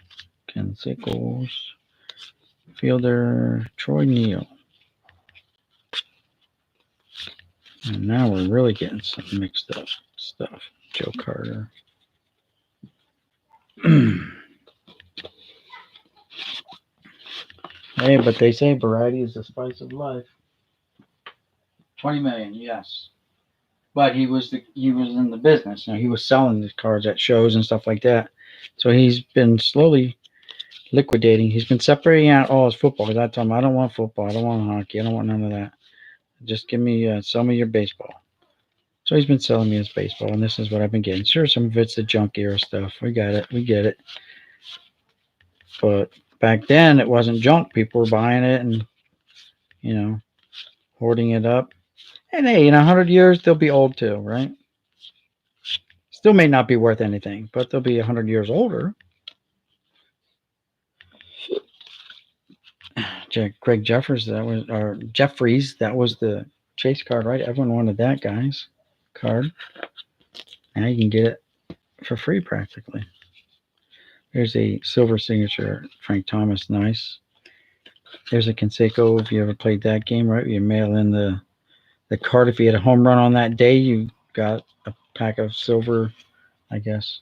Canseco's. Fielder. Troy Neal. And now we're really getting some mixed up stuff. Joe Carter. Hey, but they say variety is the spice of life. 20 million, yes. But he was in the business. He was selling these cards at shows and stuff like that. So he's been slowly liquidating. He's been separating out all his football. Because I told him, I don't want football. I don't want hockey. I don't want none of that. Just give me some of your baseball. So he's been selling me his baseball, and this is what I've been getting. Sure, some of it's the junk era stuff. We got it. We get it. But back then, it wasn't junk. People were buying it and, hoarding it up. And hey, in 100 years, they'll be old too, right? Still may not be worth anything, but they'll be 100 years older. Craig Jeffries, that was the chase card, right? Everyone wanted that guy's card. Now you can get it for free practically. There's a silver signature, Frank Thomas, nice. There's a Canseco. If you ever played that game, right? You mail in the card. If you had a home run on that day, you got a pack of silver, I guess,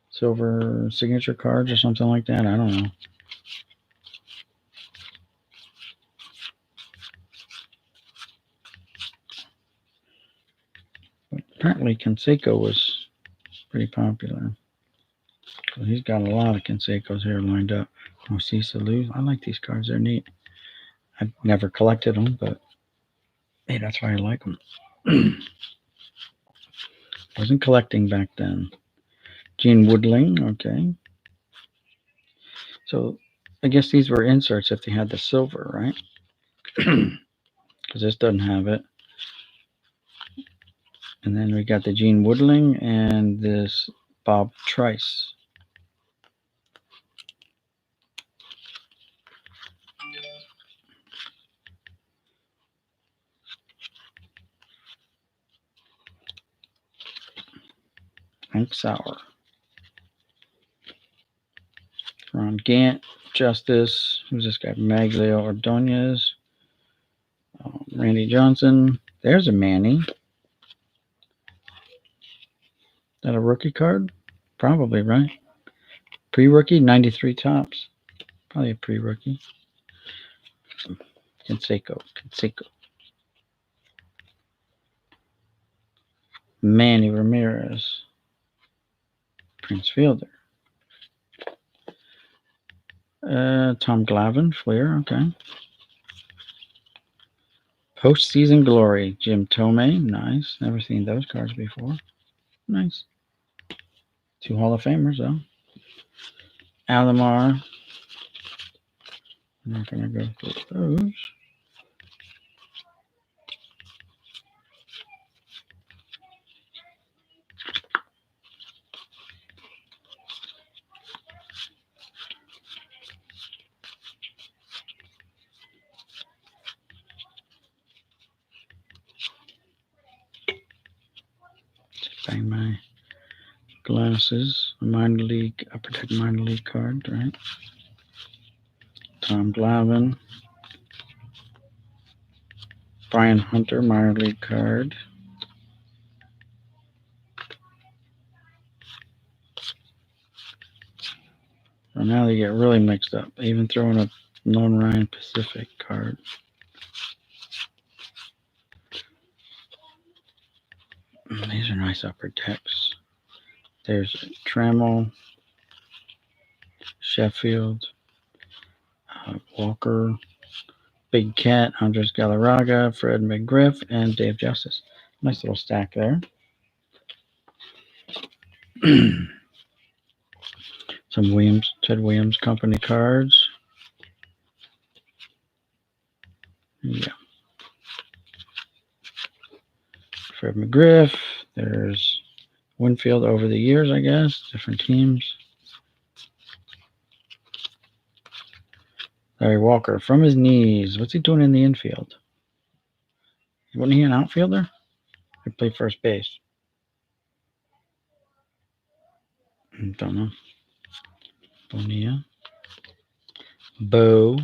silver signature cards or something like that. I don't know. But apparently, Canseco was pretty popular. So he's got a lot of Cansecos here lined up. Oh, Salute. I like these cards. They're neat. I've never collected them, but hey, that's why I like them. Wasn't collecting back then. Gene Woodling, okay. So I guess these were inserts if they had the silver, right? Because this doesn't have it. And then we got the Gene Woodling and this Bob Trice. Hank Sauer. Ron Gant, Justice. Who's this guy? Maglio Ordonez. Randy Johnson. There's a Manny. Is that a rookie card? Probably, right? Pre-rookie, 93 tops. Probably a pre-rookie. Canseco. Manny Ramirez. Prince Fielder. Tom Glavine, Fleer, okay. Postseason Glory, Jim Thome, nice. Never seen those cards before. Nice. 2 Hall of Famers, though. Alomar. I'm not going to go through those. Bang my glasses. A minor league, upper deck minor league card, right? Tom Glavine. Brian Hunter, minor league card. So now they get really mixed up. They even throwing a Lone Ryan Pacific card. These are nice upper decks. There's Trammell, Sheffield, Walker, Big Cat, Andres Galarraga, Fred McGriff, and Dave Justice. Nice little stack there. Some Ted Williams company cards. Yeah. Fred McGriff. There's Winfield over the years, I guess. Different teams. Larry Walker from his knees. What's he doing in the infield? Wasn't he an outfielder? He played first base. Don't know. Bonilla. Bo.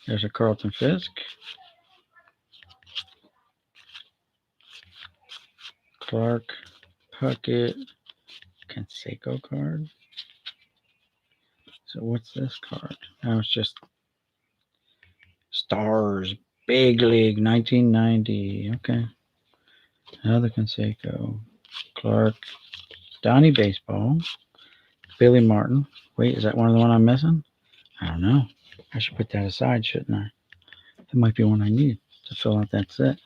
There's a Carlton Fisk. Clark. Puckett. Canseco card. So what's this card? Oh, it's just Stars. Big League 1990. Okay. Another Canseco. Clark. Donnie Baseball. Billy Martin. Wait, is that one of the one I'm missing? I don't know. I should put that aside, shouldn't I? That might be one I need to fill out that set.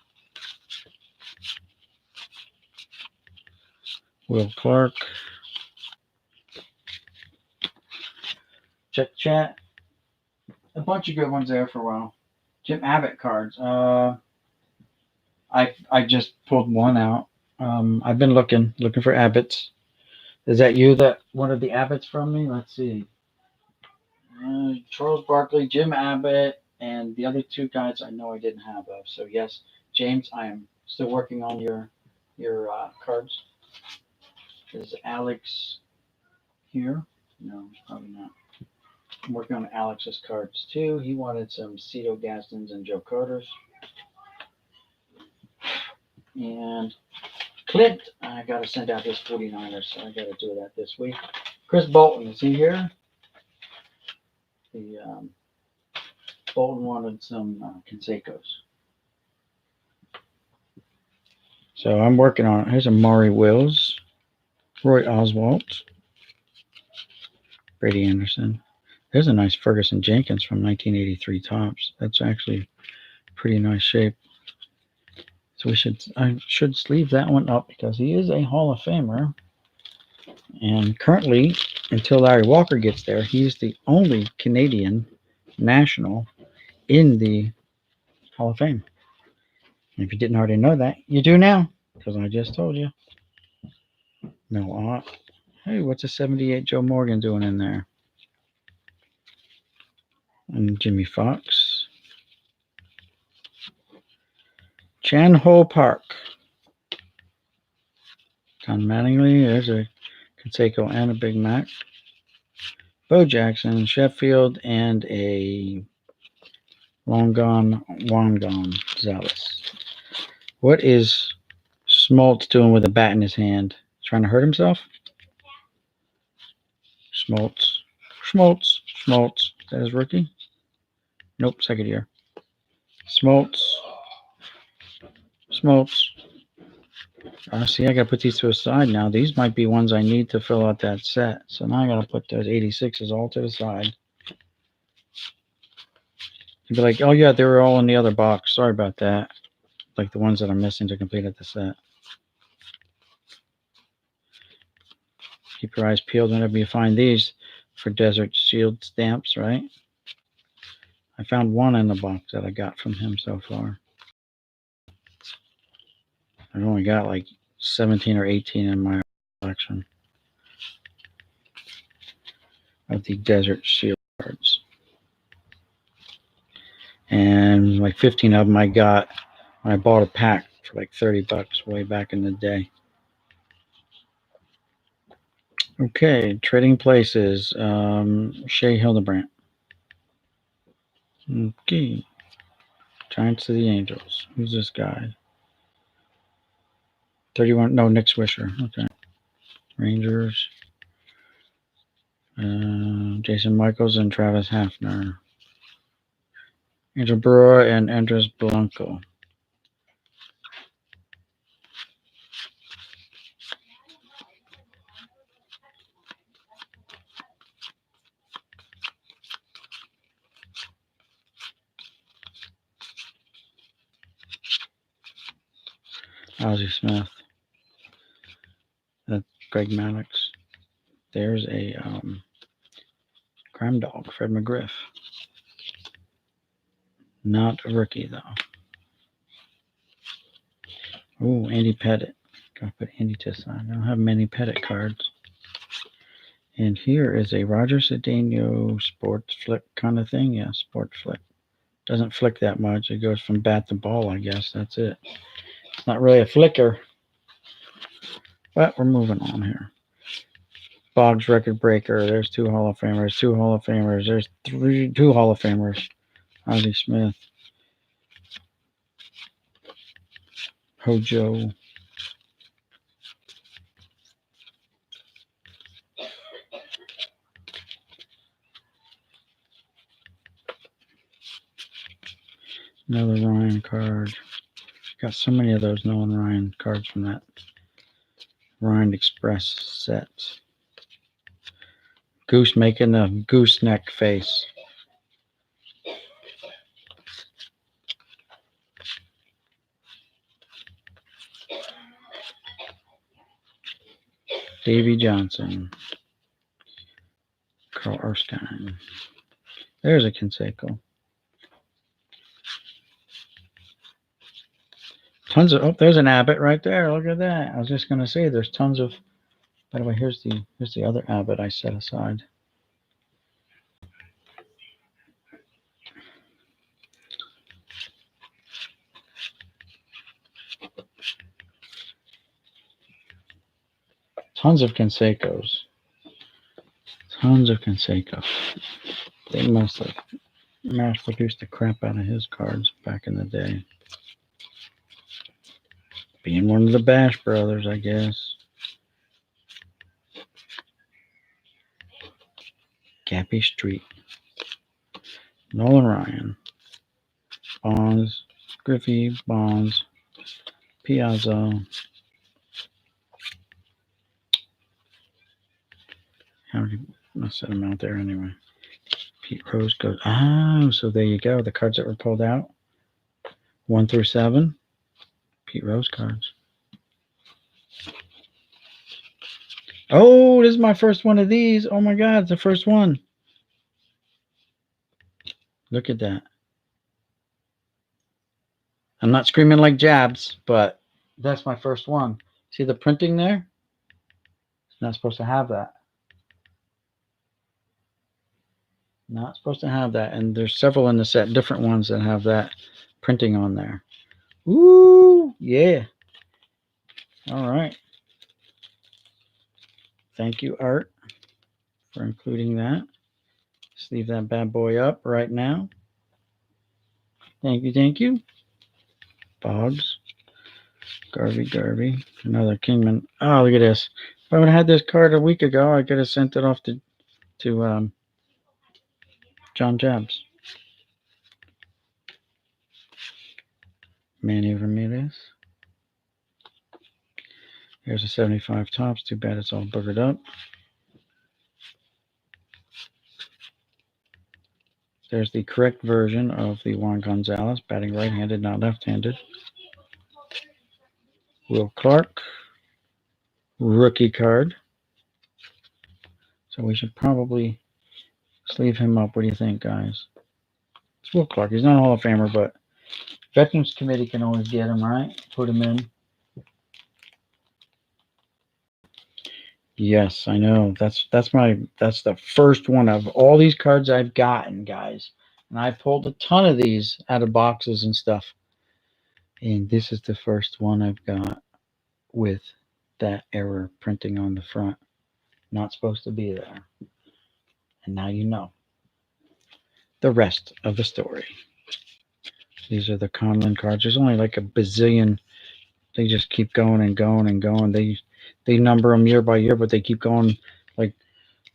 Will Clark. Check chat. A bunch of good ones there for a while. Jim Abbott cards. I just pulled one out. I've been looking for Abbotts. Is that you that wanted the Abbotts from me? Let's see. Charles Barkley, Jim Abbott, and the other two guys I know I didn't have of. So yes, James, I am still working on your cards. Is Alex here? No, probably not. I'm working on Alex's cards too. He wanted some Cito Gastons and Joe Carters. And Clint, I got to send out his 49ers, so I got to do that this week. Chris Bolton, is he here? The Bolton wanted some Cansecos. So I'm working on it. Here's a Maury Wills, Roy Oswalt, Brady Anderson. There's a nice Ferguson Jenkins from 1983 Topps. That's actually pretty nice shape. So I should sleeve that one up because he is a Hall of Famer. And currently, until Larry Walker gets there, he's the only Canadian national in the Hall of Fame. And if you didn't already know that, you do now, because I just told you. No, hey, what's a 78 Joe Morgan doing in there? And Jimmy Fox. Chan Ho Park. Tom Mattingly. There's a Canseco and a Big Mac. Bo Jackson, Sheffield, and a Long Gone Zales. What is Smoltz doing with a bat in his hand? Trying to hurt himself? Smoltz. Is that his rookie? Nope, second year. Smoltz. See, I got to put these to a side now. These might be ones I need to fill out that set. So now I got to put those 86s all to the side. You'd be like, oh, yeah, they were all in the other box. Sorry about that. Like the ones that I'm missing to complete the set. Keep your eyes peeled whenever you find these for Desert Shield stamps, right? I found one in the box that I got from him so far. I've only got like 17 or 18 in my collection of the Desert Shield cards. And like 15 of them I got when I bought a pack for like $30 way back in the day. Okay, trading places. Shea Hildebrandt. Okay. Giants of the Angels. Who's this guy? 31. No, Nick Swisher. Okay. Rangers. Jason Michaels and Travis Hafner. Angel Brewer and Andres Blanco. Ozzie Smith. That's Greg Maddox. There's a crime dog, Fred McGriff. Not a rookie, though. Oh, Andy Pettit. Gotta put Andy to the side. I don't have many Pettit cards. And here is a Roger Cedeno sports flick kind of thing. Yeah, sports flick. Doesn't flick that much. It goes from bat to ball, I guess. That's it. It's not really a flicker. But we're moving on here. Boggs record breaker. There's 2 Hall of Famers. 2 Hall of Famers. There's 2 Hall of Famers. Ozzie Smith. Hojo. Another Ryan card. Got so many of those Nolan Ryan cards from that Ryan Express set. Goose making a gooseneck face. Davey Johnson. Carl Erskine. There's a Canseco. Tons of, oh, there's an Abbott right there. Look at that. I was just going to say there's tons of, by the way, here's the other Abbott I set aside. Tons of Cansecos. Tons of Canseco. They must have mass-produced the crap out of his cards back in the day. Being one of the Bash brothers, I guess. Gappy Street. Nolan Ryan. Bonds. Griffey. Bonds. Piazza. How do I set them out there anyway? Pete Rose goes. Oh, so there you go. The cards that were pulled out. 1 through 7. Pete Rose cards. Oh, this is my first one of these. Oh my God, it's the first one. Look at that. I'm not screaming like jabs, but that's my first one. See the printing there? It's not supposed to have that. Not supposed to have that. And there's several in the set, different ones that have that printing on there. Ooh, yeah. All right. Thank you, Art, for including that. Just leave that bad boy up right now. Thank you, thank you. Boggs. Garvey. Another Kingman. Oh, look at this. If I would have had this card a week ago, I could have sent it off to John Jabs. Manny Ramirez. Here's a 75 tops. Too bad it's all boogered up. There's the correct version of the Juan Gonzalez, batting right-handed, not left-handed. Will Clark, rookie card. So we should probably sleeve him up. What do you think, guys? It's Will Clark. He's not a Hall of Famer, but Veterans Committee can always get him, right? Put him in. Yes, I know. That's the first one of all these cards I've gotten, guys. And I pulled a ton of these out of boxes and stuff. And this is the first one I've got with that error printing on the front. Not supposed to be there. And now you know the rest of the story. These are the Conlon cards. There's only like a bazillion. They just keep going and going and going. They number them year by year, but they keep going like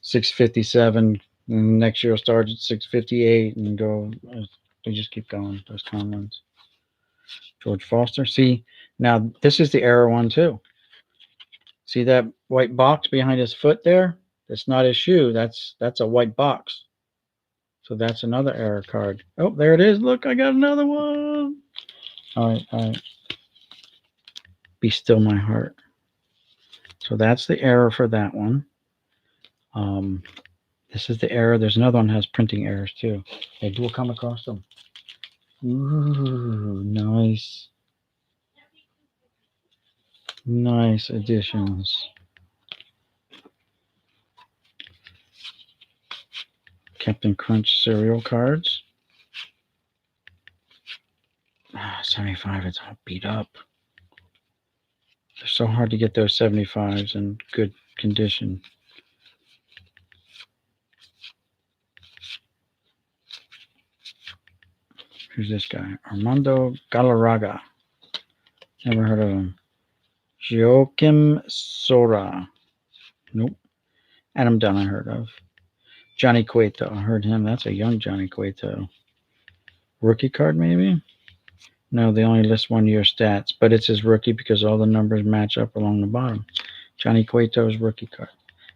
657. And next year will start at 658 and go. They just keep going. Those Conlons. George Foster. See, now this is the error one too. See that white box behind his foot there? That's not his shoe. That's a white box. So that's another error card. Oh, there it is. Look, I got another one. All right, all right. Be still my heart. So that's the error for that one. This is the error. There's another one that has printing errors too. Hey, we'll come across them. Ooh, nice. Nice additions. Captain Crunch cereal cards. 75, it's all beat up. They're so hard to get those 75s in good condition. Who's this guy? Armando Galarraga. Never heard of him. Joachim Sora. Nope. Adam Dunn I heard of. Johnny Cueto. I heard him. That's a young Johnny Cueto. Rookie card maybe? No, they only list 1 year stats, but it's his rookie because all the numbers match up along the bottom. Johnny Cueto's rookie card.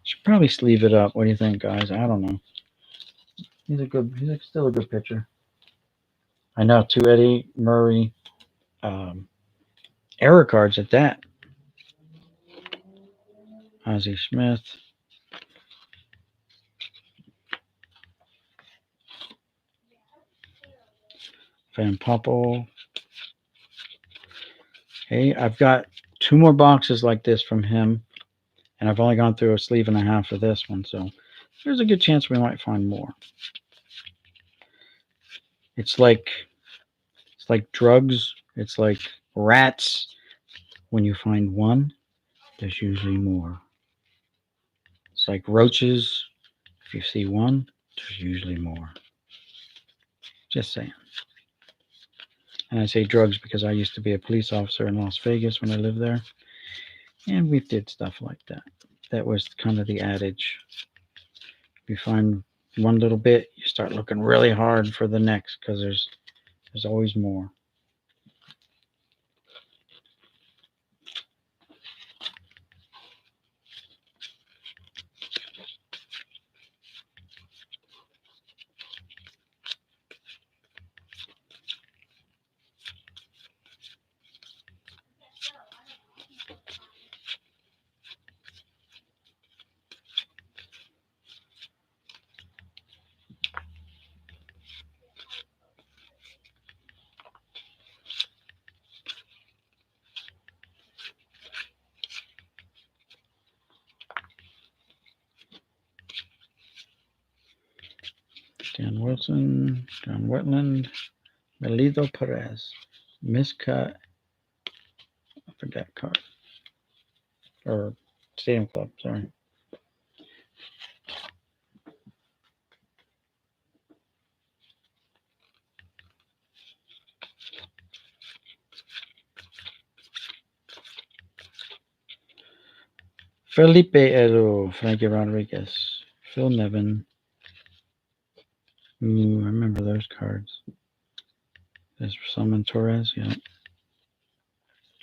Should probably sleeve it up. What do you think, guys? I don't know. He's still a good pitcher. I know, 2 Eddie Murray error cards at that. Ozzie Smith. Van Poppel. Hey, I've got 2 more boxes like this from him, and I've only gone through a sleeve and a half for this one, so there's a good chance we might find more. It's like drugs. It's like rats. When you find one, there's usually more. It's like roaches. If you see one, there's usually more. Just saying. And I say drugs because I used to be a police officer in Las Vegas when I lived there. And we did stuff like that. That was kind of the adage. If you find one little bit, you start looking really hard for the next because there's always more. Dan Wilson, John Wetland, Melido Perez, miscut. I forgot card. Or Stadium Club, sorry. Felipe Ero, Frankie Rodriguez, Phil Nevin. Ooh, I remember those cards. There's Salman Torres, yeah.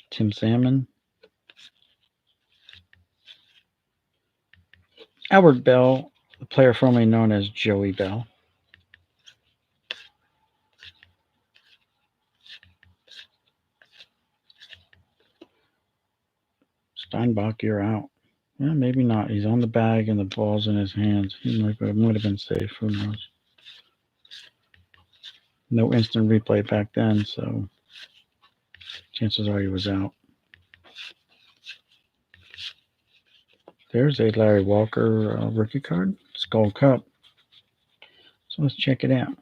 Tim Salmon. Albert Bell, the player formerly known as Joey Bell. Steinbach, you're out. Yeah, maybe not. He's on the bag and the ball's in his hands. He might have been safe. Who knows? No instant replay back then, so chances are he was out. There's a Larry Walker rookie card. Skull Cup. So let's check it out.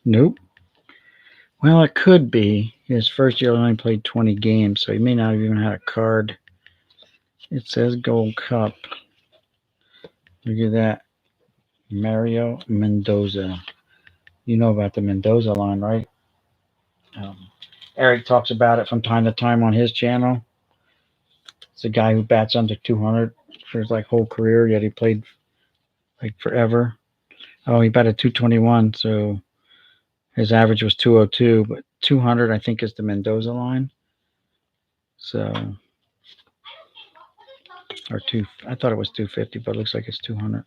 Nope. Well, it could be. His first year only played 20 games, so he may not have even had a card. It says Gold Cup. Look at that. Mario Mendoza. You know about the Mendoza line, right? Um, Eric talks about it from time to time on his channel. It's a guy who bats under 200 for his like whole career, yet he played like forever. Oh, he batted 221, so his average was 202, but 200 I think is the Mendoza line. So or two. I thought it was 250, but it looks like it's 200.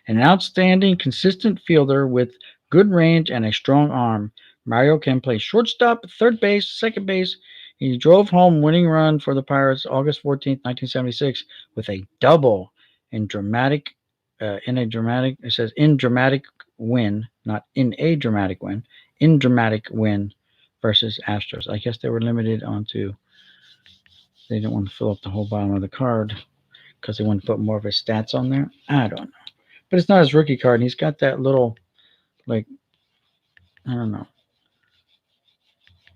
An outstanding, consistent fielder with good range and a strong arm. Mario can play shortstop, third base, second base. He drove home winning run for the Pirates August 14th, 1976, with a double in dramatic. It says in dramatic win, not in a dramatic win, in dramatic win versus Astros. I guess they were limited onto. They didn't want to fill up the whole bottom of the card because they want to put more of his stats on there. I don't know. But it's not his rookie card. And he's got that little, like, I don't know,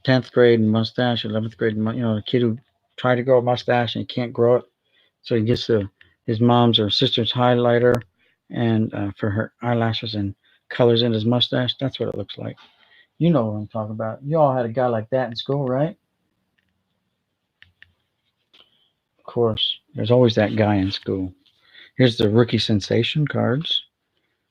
10th grade mustache, 11th grade, the kid who tried to grow a mustache and he can't grow it. So he gets his mom's or sister's highlighter and for her eyelashes and colors in his mustache. That's what it looks like. You know what I'm talking about. You all had a guy like that in school, right? Of course. There's always that guy in school. Here's the rookie sensation cards.